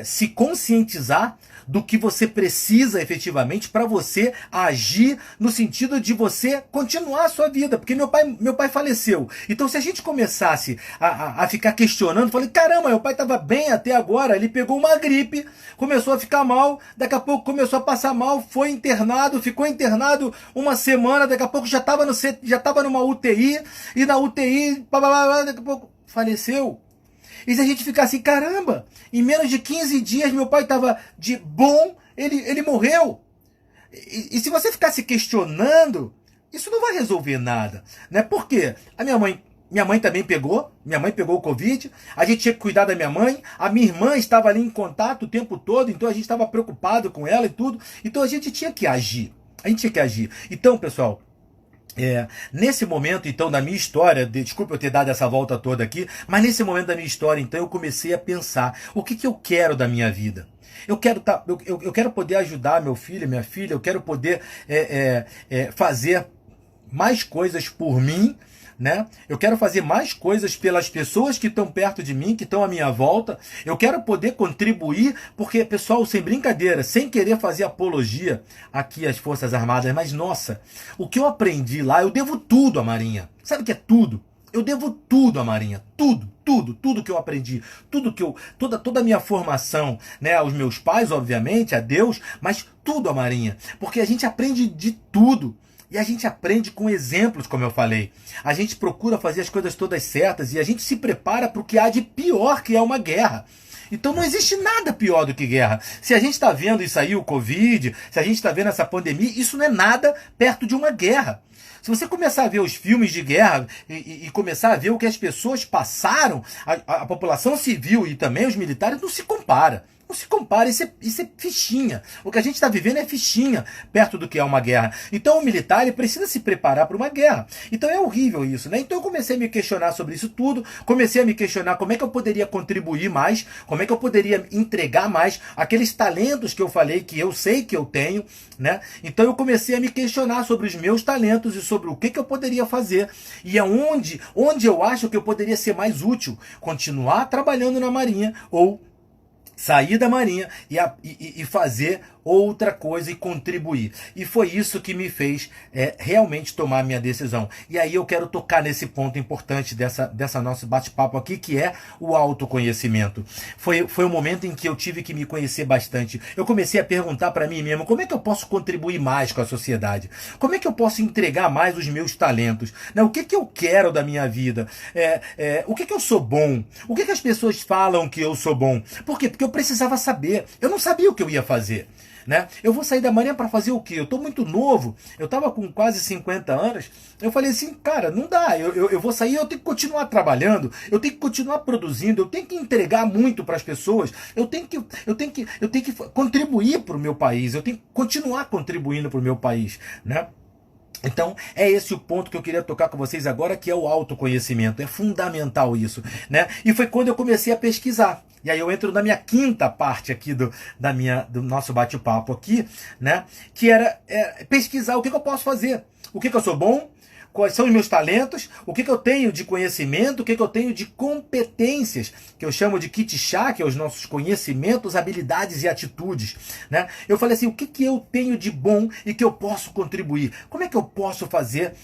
se conscientizar do que você precisa efetivamente para você agir no sentido de você continuar a sua vida, porque meu pai faleceu. Então se a gente começasse a ficar questionando, falei, caramba, meu pai estava bem até agora, ele pegou uma gripe, começou a ficar mal, daqui a pouco começou a passar mal, foi internado, ficou internado uma semana, daqui a pouco já estava numa UTI, e na UTI, daqui a pouco faleceu. E se a gente ficar assim, caramba, em menos de 15 dias meu pai estava de bom, ele morreu. E se você ficar se questionando, isso não vai resolver nada, né? Por quê? Minha mãe também pegou o Covid, a gente tinha que cuidar da minha mãe, a minha irmã estava ali em contato o tempo todo, então a gente estava preocupado com ela e tudo, então a gente tinha que agir, Então, pessoal, nesse momento, então, da minha história, desculpa eu ter dado essa volta toda aqui, mas nesse momento da minha história, então, eu comecei a pensar, o que eu quero da minha vida? Eu quero poder ajudar meu filho, minha filha, eu quero poder fazer mais coisas por mim, né? Eu quero fazer mais coisas pelas pessoas que estão perto de mim, que estão à minha volta. Eu quero poder contribuir, porque, pessoal, sem brincadeira, sem querer fazer apologia aqui às Forças Armadas, mas, nossa, o que eu aprendi lá, eu devo tudo à Marinha. Sabe o que é tudo? Eu devo tudo à Marinha, tudo que eu aprendi, toda a minha formação, né, aos meus pais, obviamente, a Deus, mas tudo à Marinha, porque a gente aprende de tudo. E a gente aprende com exemplos, como eu falei. A gente procura fazer as coisas todas certas e a gente se prepara para o que há de pior, que é uma guerra. Então não existe nada pior do que guerra. Se a gente está vendo isso aí, o Covid, se a gente está vendo essa pandemia, isso não é nada perto de uma guerra. Se você começar a ver os filmes de guerra e começar a ver o que as pessoas passaram, a população civil e também os militares, não se compara. Não se compara, isso é fichinha. O que a gente está vivendo é fichinha perto do que é uma guerra. Então o militar ele precisa se preparar para uma guerra. Então é horrível isso, né? Então eu comecei a me questionar sobre isso tudo, comecei a me questionar como é que eu poderia contribuir mais, como é que eu poderia entregar mais aqueles talentos que eu falei que eu sei que eu tenho, né? Então eu comecei a me questionar sobre os meus talentos e sobre o que eu poderia fazer e onde eu acho que eu poderia ser mais útil, continuar trabalhando na Marinha ou sair da Marinha e fazer outra coisa e contribuir. E foi isso que me fez realmente tomar a minha decisão. E aí eu quero tocar nesse ponto importante dessa nosso bate-papo aqui, que é o autoconhecimento. Foi um momento em que eu tive que me conhecer bastante. Eu comecei a perguntar para mim mesmo, como é que eu posso contribuir mais com a sociedade? Como é que eu posso entregar mais os meus talentos? Né? O que que eu quero da minha vida? O que que eu sou bom? O que que as pessoas falam que eu sou bom? Por quê? Porque eu precisava saber. Eu não sabia o que eu ia fazer. Né? Eu vou sair da manhã para fazer o quê? Eu tô muito novo, eu tava com quase 50 anos, eu falei assim, cara, não dá, eu vou sair, eu tenho que continuar trabalhando, eu tenho que continuar produzindo, eu tenho que entregar muito para as pessoas, eu tenho que contribuir para o meu país, eu tenho que continuar contribuindo para o meu país, né? Então, é esse o ponto que eu queria tocar com vocês agora, que é o autoconhecimento. É fundamental isso, né? E foi quando eu comecei a pesquisar. E aí eu entro na minha quinta parte aqui do nosso bate-papo aqui, né? Que era pesquisar o que eu posso fazer. O que eu sou bom, quais são os meus talentos, o que eu tenho de conhecimento, o que eu tenho de competências, que eu chamo de kit chá, que é os nossos conhecimentos, habilidades e atitudes, né? Eu falei assim, o que eu tenho de bom e que eu posso contribuir? Como é que eu posso fazer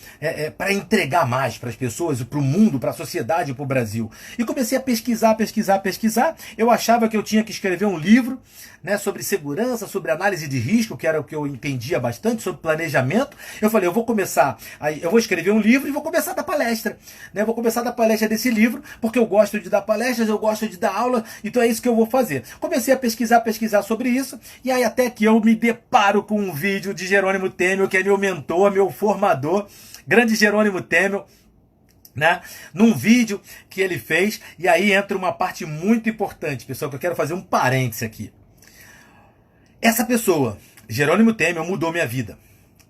para entregar mais para as pessoas, para o mundo, para a sociedade, para o Brasil? E comecei a pesquisar. Eu achava que eu tinha que escrever um livro, né, sobre segurança, sobre análise de risco, que era o que eu entendia bastante, sobre planejamento. Eu falei, eu vou escrever um livro e vou começar a dar palestra, né? Vou começar a dar palestra desse livro, porque eu gosto de dar palestras, eu gosto de dar aula, então é isso que eu vou fazer. Comecei a pesquisar sobre isso, e aí até que eu me deparo com um vídeo de Jerônimo Temel, que é meu mentor, meu formador, grande Jerônimo Temel, né? Num vídeo que ele fez, e aí entra uma parte muito importante, pessoal, que eu quero fazer um parêntese aqui. Essa pessoa, Jerônimo Temel, mudou minha vida.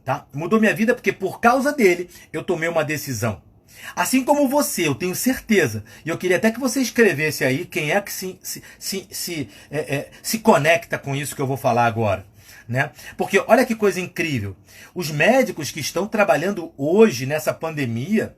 Tá? Mudou minha vida porque por causa dele eu tomei uma decisão. Assim como você, eu tenho certeza. E eu queria até que você escrevesse aí quem é que se conecta com isso que eu vou falar agora. Né? Porque olha que coisa incrível. Os médicos que estão trabalhando hoje nessa pandemia,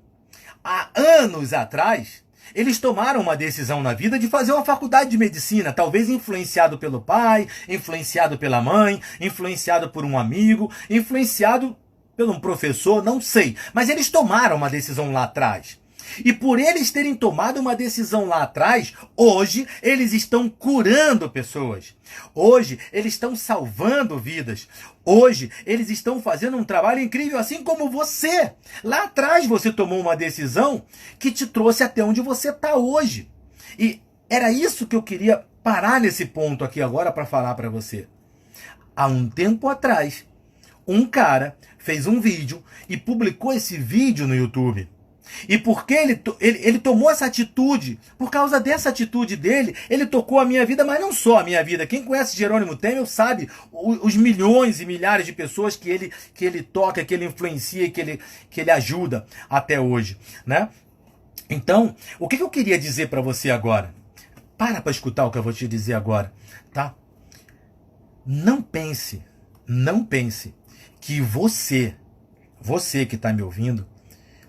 há anos atrás, eles tomaram uma decisão na vida de fazer uma faculdade de medicina, talvez influenciado pelo pai, influenciado pela mãe, influenciado por um amigo, influenciado por um professor, não sei. Mas eles tomaram uma decisão lá atrás. E por eles terem tomado uma decisão lá atrás, hoje eles estão curando pessoas. Hoje eles estão salvando vidas. Hoje eles estão fazendo um trabalho incrível, assim como você. Lá atrás você tomou uma decisão que te trouxe até onde você está hoje. E era isso que eu queria parar nesse ponto aqui agora para falar para você. Há um tempo atrás, um cara fez um vídeo e publicou esse vídeo no YouTube. E porque ele tomou essa atitude, por causa dessa atitude dele, ele tocou a minha vida, mas não só a minha vida. Quem conhece Jerônimo Temel sabe os milhões e milhares de pessoas que ele toca, que ele influencia, que ele ajuda até hoje, né? Então, o que eu queria dizer para você agora? Para escutar o que eu vou te dizer agora, tá? Não pense que você que está me ouvindo,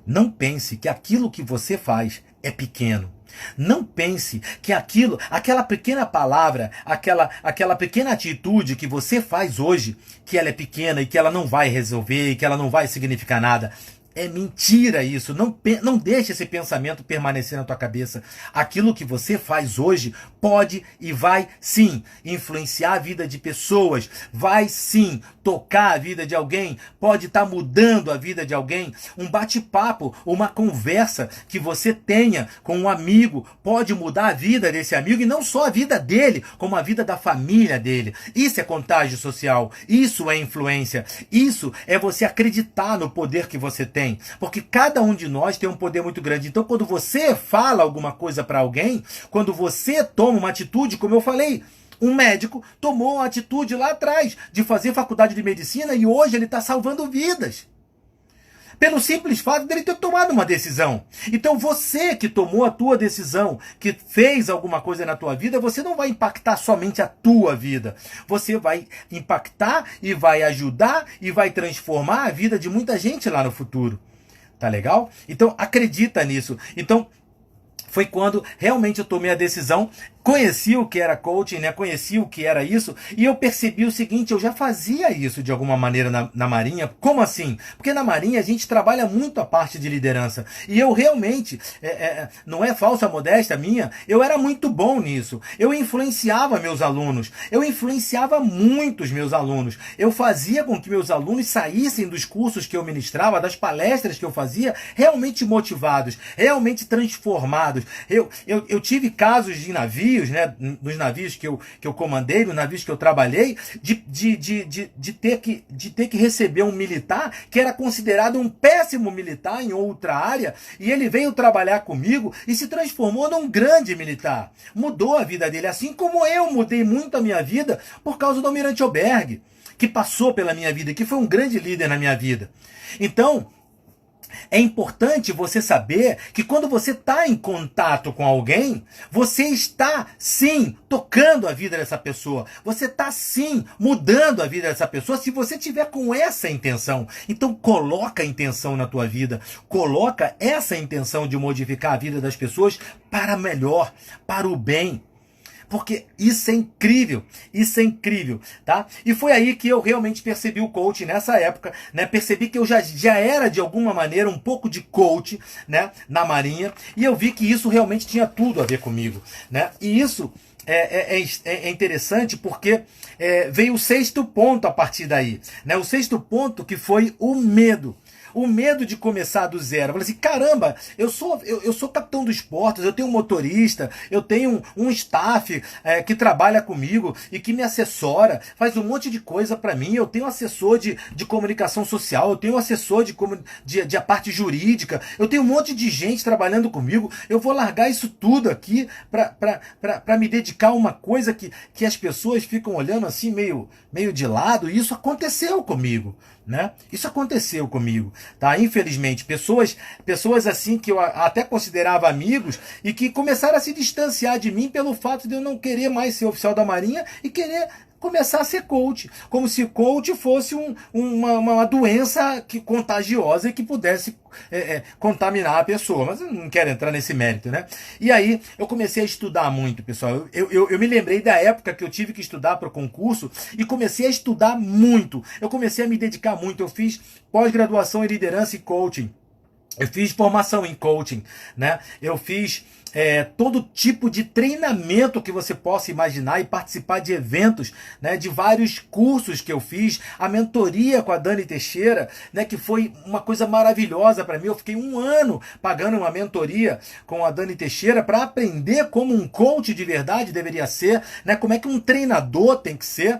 não pense que aquilo que você faz é pequeno. Não pense que aquela pequena palavra, aquela pequena atitude que você faz hoje, que ela é pequena e que ela não vai resolver e que ela não vai significar nada. É mentira isso. Não deixe esse pensamento permanecer na tua cabeça. Aquilo que você faz hoje pode e vai sim influenciar a vida de pessoas. Vai sim tocar a vida de alguém. Pode estar mudando a vida de alguém. Um bate-papo, uma conversa que você tenha com um amigo pode mudar a vida desse amigo e não só a vida dele, como a vida da família dele. Isso é contágio social. Isso é influência. Isso é você acreditar no poder que você tem. Porque cada um de nós tem um poder muito grande. Então, quando você fala alguma coisa para alguém, quando você toma uma atitude, como eu falei, um médico tomou uma atitude lá atrás de fazer faculdade de medicina e hoje ele está salvando vidas. Pelo simples fato dele ter tomado uma decisão. Então você que tomou a tua decisão, que fez alguma coisa na tua vida, você não vai impactar somente a tua vida. Você vai impactar e vai ajudar e vai transformar a vida de muita gente lá no futuro. Tá legal? Então acredita nisso. Então foi quando realmente eu tomei a decisão. conheci o que era coaching, né? Conheci o que era isso, e eu percebi o seguinte: eu já fazia isso de alguma maneira na Marinha. Como assim? Porque na Marinha a gente trabalha muito a parte de liderança, e eu realmente, não é falsa modéstia minha, eu era muito bom nisso. Eu influenciava meus alunos, eu influenciava muitos meus alunos, eu fazia com que meus alunos saíssem dos cursos que eu ministrava, das palestras que eu fazia, realmente motivados, realmente transformados. Eu tive casos de navios, né, nos navios que eu comandei, nos navios que eu trabalhei, de ter que receber um militar que era considerado um péssimo militar em outra área, e ele veio trabalhar comigo e se transformou num grande militar. Mudou a vida dele, assim como eu mudei muito a minha vida por causa do Almirante Albergue, que passou pela minha vida, que foi um grande líder na minha vida. Então, é importante você saber que quando você está em contato com alguém, você está sim tocando a vida dessa pessoa. Você está sim mudando a vida dessa pessoa, se você tiver com essa intenção. Então coloca a intenção na tua vida. Coloca essa intenção de modificar a vida das pessoas para melhor, para o bem. Porque isso é incrível, tá? E foi aí que eu realmente percebi o coaching nessa época, né? Percebi que eu já era de alguma maneira um pouco de coach, né? Na Marinha, e eu vi que isso realmente tinha tudo a ver comigo, né? E isso é interessante porque veio o sexto ponto a partir daí, né? O sexto ponto, que foi o medo. O medo de começar do zero. Eu falei assim: caramba, eu sou capitão dos portos, eu tenho um motorista, eu tenho um staff que trabalha comigo e que me assessora, faz um monte de coisa para mim. Eu tenho assessor de comunicação social, eu tenho assessor de a parte jurídica, eu tenho um monte de gente trabalhando comigo. Eu vou largar isso tudo aqui para me dedicar a uma coisa que as pessoas ficam olhando assim meio de lado. E isso aconteceu comigo, né? Isso aconteceu comigo, tá? Infelizmente, pessoas assim que eu até considerava amigos e que começaram a se distanciar de mim pelo fato de eu não querer mais ser oficial da Marinha e querer começar a ser coach, como se coach fosse uma doença contagiosa e que pudesse contaminar a pessoa. Mas eu não quero entrar nesse mérito, né? E aí eu comecei a estudar muito, pessoal. Eu me lembrei da época que eu tive que estudar para o concurso e comecei a estudar muito. Eu comecei a me dedicar muito. Eu fiz pós-graduação em liderança e coaching. Eu fiz formação em coaching, né? Eu fiz todo tipo de treinamento que você possa imaginar e participar de eventos, né? De vários cursos que eu fiz, a mentoria com a Dani Teixeira, né? Que foi uma coisa maravilhosa para mim. Eu fiquei 1 ano pagando uma mentoria com a Dani Teixeira para aprender como um coach de verdade deveria ser, né? Como é que um treinador tem que ser,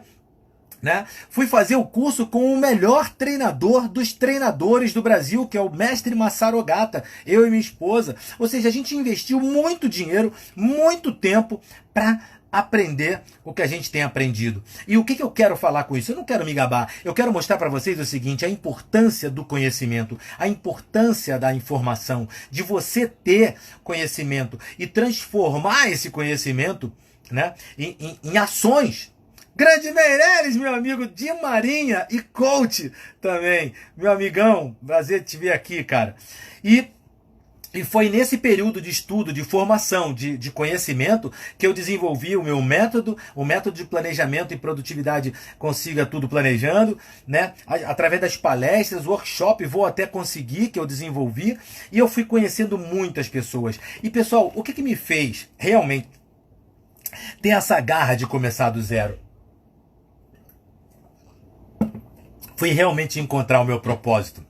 né? Fui fazer o curso com o melhor treinador dos treinadores do Brasil, que é o mestre Masaru Ogata, eu e minha esposa. Ou seja, a gente investiu muito dinheiro, muito tempo para aprender o que a gente tem aprendido. E o que eu quero falar com isso? Eu não quero me gabar. Eu quero mostrar para vocês o seguinte: a importância do conhecimento, a importância da informação, de você ter conhecimento e transformar esse conhecimento, né, em ações. Grande Meireles, meu amigo de Marinha e coach também. Meu amigão, prazer te ver aqui, cara. E foi nesse período de estudo, de formação, de conhecimento, que eu desenvolvi o meu método, o método de planejamento e produtividade Consiga Tudo Planejando, né? Através das palestras, workshop, Vou Até Conseguir, que eu desenvolvi, e eu fui conhecendo muitas pessoas. E, pessoal, o que me fez realmente ter essa garra de começar do zero? Foi realmente encontrar o meu propósito.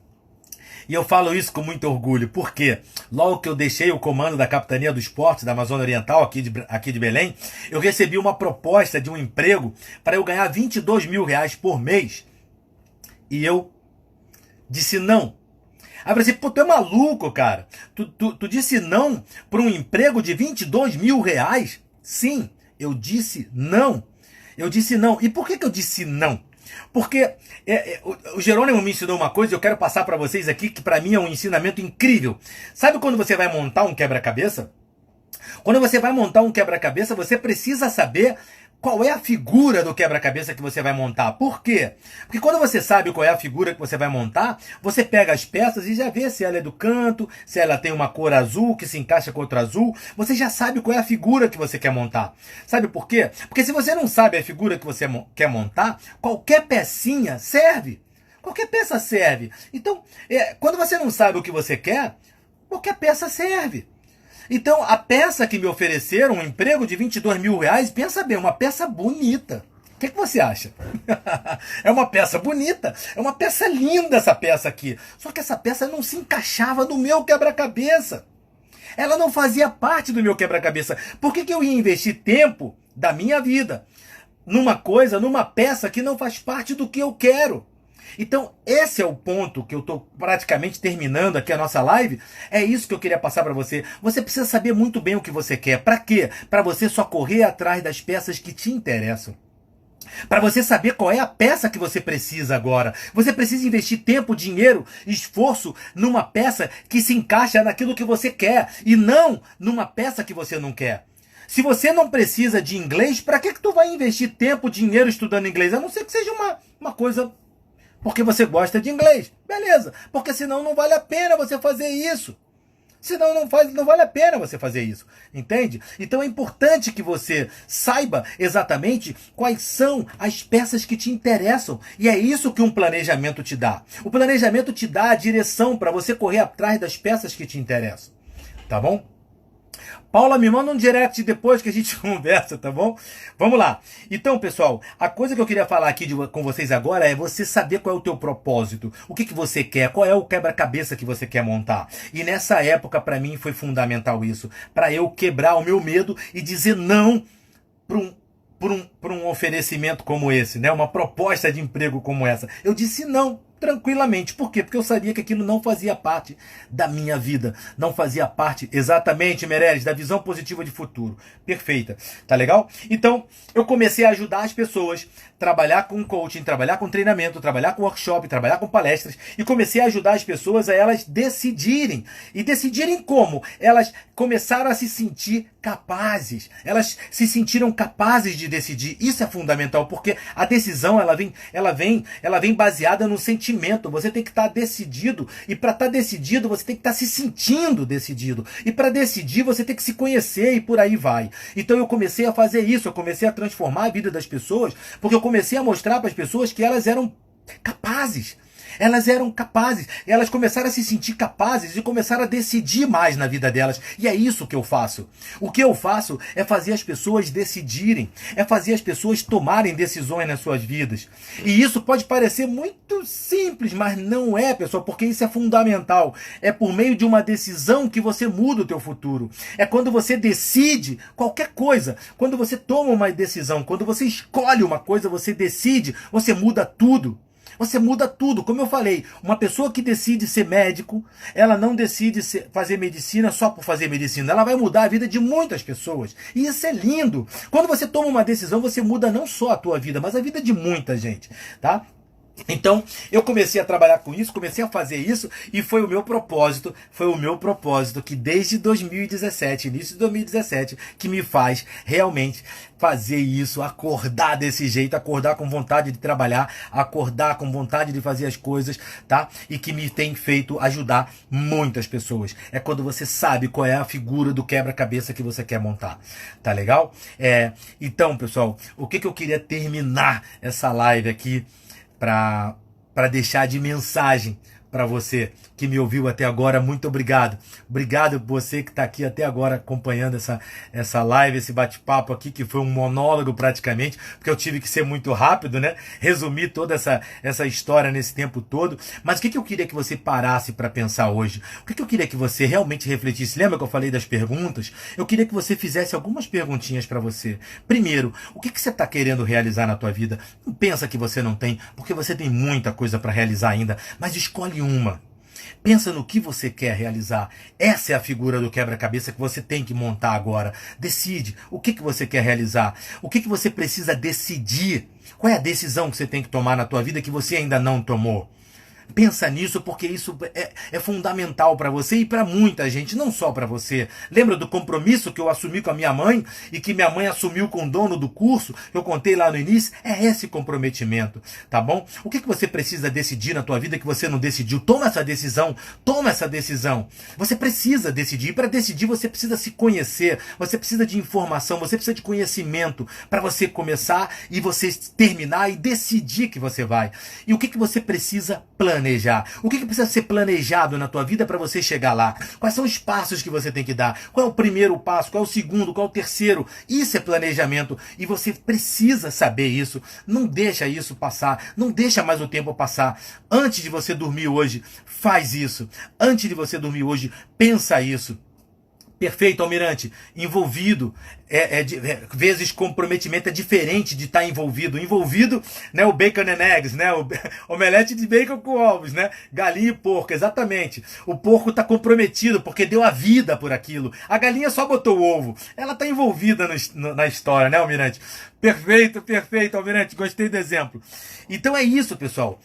E eu falo isso com muito orgulho, porque logo que eu deixei o comando da Capitania dos Portos da Amazônia Oriental, aqui de Belém, eu recebi uma proposta de um emprego para eu ganhar 22 mil reais por mês. E eu disse não. Aí eu falei assim: pô, tu é maluco, cara? Tu disse não para um emprego de 22 mil reais? Sim, eu disse não. Eu disse não. E por que eu disse não? Porque o Jerônimo me ensinou uma coisa, eu quero passar para vocês aqui, que para mim é um ensinamento incrível. Sabe quando você vai montar um quebra-cabeça? Quando você vai montar um quebra-cabeça, você precisa saber qual é a figura do quebra-cabeça que você vai montar. Por quê? Porque quando você sabe qual é a figura que você vai montar, você pega as peças e já vê se ela é do canto, se ela tem uma cor azul que se encaixa com outra azul. Você já sabe qual é a figura que você quer montar. Sabe por quê? Porque se você não sabe a figura que você quer montar, qualquer pecinha serve. Qualquer peça serve. Então, quando você não sabe o que você quer, qualquer peça serve. Então, a peça que me ofereceram, um emprego de 22 mil reais, pensa bem, uma peça bonita. O que você acha? É uma peça bonita, é uma peça linda essa peça aqui. Só que essa peça não se encaixava no meu quebra-cabeça. Ela não fazia parte do meu quebra-cabeça. Por que eu ia investir tempo da minha vida numa coisa, numa peça que não faz parte do que eu quero? Então, esse é o ponto que eu estou praticamente terminando aqui a nossa live. É isso que eu queria passar para você. Você precisa saber muito bem o que você quer. Para quê? Para você só correr atrás das peças que te interessam. Para você saber qual é a peça que você precisa agora. Você precisa investir tempo, dinheiro, esforço numa peça que se encaixa naquilo que você quer e não numa peça que você não quer. Se você não precisa de inglês, para que tu vai investir tempo, dinheiro estudando inglês? A não ser que seja uma coisa porque você gosta de inglês. Beleza. Porque senão não vale a pena você fazer isso. Senão não vale a pena você fazer isso. Entende? Então é importante que você saiba exatamente quais são as peças que te interessam. E é isso que um planejamento te dá. O planejamento te dá a direção para você correr atrás das peças que te interessam. Tá bom? Paula, me manda um direct depois que a gente conversa, tá bom? Vamos lá. Então, pessoal, a coisa que eu queria falar aqui com vocês agora é você saber qual é o teu propósito. O que você quer? Qual é o quebra-cabeça que você quer montar? E nessa época, para mim, foi fundamental isso. Para eu quebrar o meu medo e dizer não para um oferecimento como esse, né? Uma proposta de emprego como essa. Eu disse não. Tranquilamente. Por quê? Porque eu sabia que aquilo não fazia parte da minha vida. Não fazia parte, exatamente, Meirelles, da visão positiva de futuro. Perfeita. Tá legal? Então, eu comecei a ajudar as pessoas, trabalhar com coaching, trabalhar com treinamento, trabalhar com workshop, trabalhar com palestras, e comecei a ajudar as pessoas a elas decidirem. E decidirem como? Elas começaram a se sentir capazes. Elas se sentiram capazes de decidir. Isso é fundamental, porque a decisão, ela vem baseada no sentimento. Você tem que estar decidido, e para estar decidido, você tem que estar se sentindo decidido. E para decidir, você tem que se conhecer, e por aí vai. Então eu comecei a fazer isso, eu comecei a transformar a vida das pessoas, porque eu comecei a mostrar para as pessoas que elas eram capazes. Elas eram capazes, elas começaram a se sentir capazes e começaram a decidir mais na vida delas. E é isso que eu faço. O que eu faço é fazer as pessoas decidirem, é fazer as pessoas tomarem decisões nas suas vidas. E isso pode parecer muito simples, mas não é, pessoal, porque isso é fundamental. É por meio de uma decisão que você muda o teu futuro. É quando você decide qualquer coisa, quando você toma uma decisão, quando você escolhe uma coisa, você decide, você muda tudo. Você muda tudo. Como eu falei, uma pessoa que decide ser médico, ela não decide fazer medicina só por fazer medicina. Ela vai mudar a vida de muitas pessoas. E isso é lindo. Quando você toma uma decisão, você muda não só a tua vida, mas a vida de muita gente, tá? Então, eu comecei a trabalhar com isso, comecei a fazer isso, e foi o meu propósito que desde 2017, início de 2017, que me faz realmente fazer isso, acordar desse jeito, acordar com vontade de trabalhar, acordar com vontade de fazer as coisas, tá? E que me tem feito ajudar muitas pessoas. É quando você sabe qual é a figura do quebra-cabeça que você quer montar, tá legal? Então, pessoal, o que eu queria terminar essa live aqui para deixar de mensagem para você que me ouviu até agora, muito obrigado. Obrigado por você que está aqui até agora acompanhando essa live, esse bate-papo aqui, que foi um monólogo praticamente, porque eu tive que ser muito rápido, né? Resumir toda essa história nesse tempo todo. Mas o que eu queria que você parasse para pensar hoje? O que eu queria que você realmente refletisse? Lembra que eu falei das perguntas? Eu queria que você fizesse algumas perguntinhas para você. Primeiro, o que você está querendo realizar na tua vida? Não pensa que você não tem, porque você tem muita coisa para realizar ainda, mas escolhe uma. Pensa no que você quer realizar. Essa é a figura do quebra-cabeça que você tem que montar agora. Decide o que você quer realizar. O que você precisa decidir. Qual é a decisão que você tem que tomar na tua vida que você ainda não tomou? Pensa nisso, porque isso é fundamental para você e para muita gente, não só para você. Lembra do compromisso que eu assumi com a minha mãe e que minha mãe assumiu com o dono do curso, que eu contei lá no início? É esse comprometimento, tá bom? O que você precisa decidir na tua vida que você não decidiu? Toma essa decisão, toma essa decisão. Você precisa decidir, e para decidir você precisa se conhecer, você precisa de informação, você precisa de conhecimento para você começar e você terminar e decidir que você vai. E o que você precisa planejar? O que precisa ser planejado na tua vida para você chegar lá? Quais são os passos que você tem que dar? Qual é o primeiro passo? Qual é o segundo? Qual é o terceiro? Isso é planejamento e você precisa saber isso. Não deixa isso passar. Não deixa mais o tempo passar. Antes de você dormir hoje, faz isso. Antes de você dormir hoje, pensa isso. Perfeito, Almirante. Envolvido, vezes comprometimento é diferente de estar envolvido. Envolvido, né, o bacon and eggs, né, o omelete de bacon com ovos, né, galinha e porco, exatamente. O porco está comprometido porque deu a vida por aquilo. A galinha só botou o ovo. Ela está envolvida na história, né, Almirante? Perfeito, perfeito, Almirante. Gostei do exemplo. Então é isso, pessoal.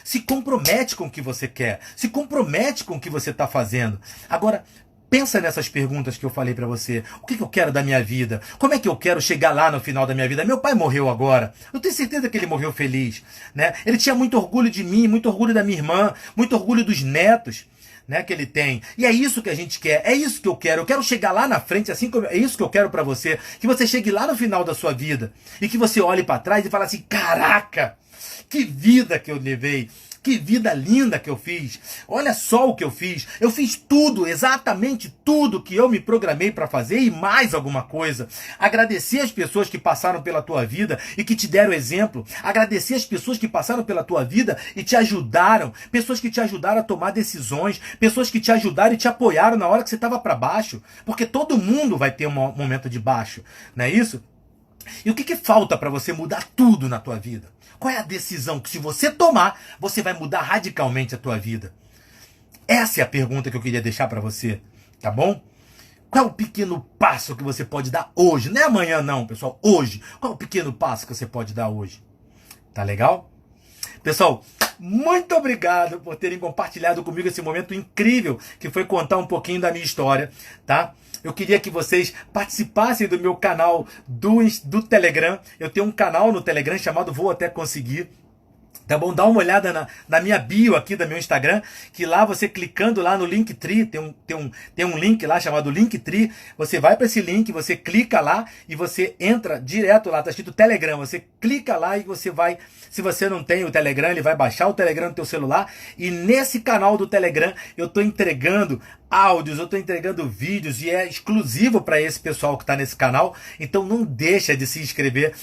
Se compromete com o que você quer, se compromete com o que você está fazendo. Agora, pensa nessas perguntas que eu falei para você. O que eu quero da minha vida? Como é que eu quero chegar lá no final da minha vida? Meu pai morreu agora. Eu tenho certeza que ele morreu feliz, né? Ele tinha muito orgulho de mim, muito orgulho da minha irmã, muito orgulho dos netos, né, que ele tem. E é isso que a gente quer, é isso que eu quero. Eu quero chegar lá na frente, assim como é isso que eu quero para você, que você chegue lá no final da sua vida e que você olhe para trás e fale assim: caraca, que vida que eu levei, que vida linda que eu fiz. Olha só o que eu fiz. Eu fiz tudo, exatamente tudo que eu me programei para fazer e mais alguma coisa. Agradecer as pessoas que passaram pela tua vida e que te deram exemplo. Agradecer as pessoas que passaram pela tua vida e te ajudaram. Pessoas que te ajudaram a tomar decisões. Pessoas que te ajudaram e te apoiaram na hora que você estava para baixo. Porque todo mundo vai ter um momento de baixo, não é isso? E o que falta para você mudar tudo na tua vida? Qual é a decisão que, se você tomar, você vai mudar radicalmente a tua vida? Essa é a pergunta que eu queria deixar para você, tá bom? Qual é o pequeno passo que você pode dar hoje? Não é amanhã não, pessoal, hoje. Qual é o pequeno passo que você pode dar hoje? Tá legal? Pessoal, muito obrigado por terem compartilhado comigo esse momento incrível que foi contar um pouquinho da minha história, tá? Eu queria que vocês participassem do meu canal do Telegram. Eu tenho um canal no Telegram chamado Vou Até Conseguir. Tá bom? Dá uma olhada na minha bio aqui do meu Instagram, que lá você clicando lá no Linktree, tem um link lá chamado Linktree, você vai para esse link, você clica lá e você entra direto lá, tá escrito Telegram, você clica lá e você vai, se você não tem o Telegram, ele vai baixar o Telegram no teu celular, e nesse canal do Telegram eu tô entregando áudios, eu tô entregando vídeos e é exclusivo para esse pessoal que tá nesse canal, então não deixa de se inscrever,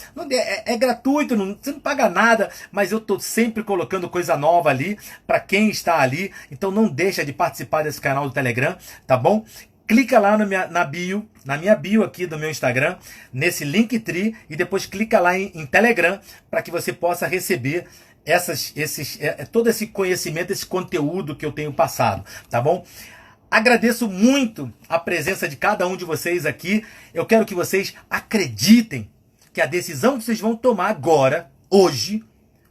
é gratuito, você não paga nada, mas eu tô sempre colocando coisa nova ali para quem está ali, então não deixa de participar desse canal do Telegram, tá bom? Clica lá na minha bio aqui do meu Instagram, nesse Linktree, e depois clica lá em Telegram para que você possa receber todo esse conhecimento, esse conteúdo que eu tenho passado, tá bom? Agradeço muito a presença de cada um de vocês aqui. Eu quero que vocês acreditem que a decisão que vocês vão tomar agora, hoje,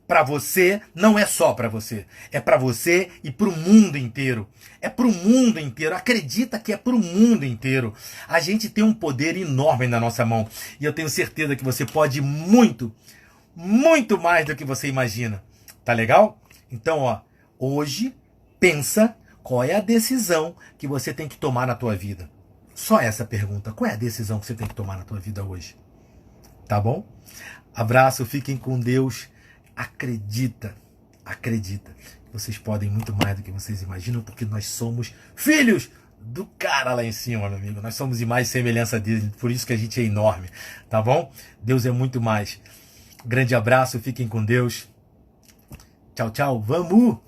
para você, não é só para você. É para você e para o mundo inteiro. É para o mundo inteiro. Acredita que é para o mundo inteiro. A gente tem um poder enorme na nossa mão. E eu tenho certeza que você pode muito, muito mais do que você imagina. Tá legal? Então, ó, hoje, pensa qual é a decisão que você tem que tomar na tua vida. Só essa pergunta. Qual é a decisão que você tem que tomar na tua vida hoje? Tá bom? Abraço, fiquem com Deus. Acredita que vocês podem muito mais do que vocês imaginam, porque nós somos filhos do cara lá em cima, meu amigo. Nós somos imagem e semelhança dele, por isso que a gente é enorme, tá bom? Deus é muito mais. Grande abraço, fiquem com Deus. Tchau, tchau. Vamos!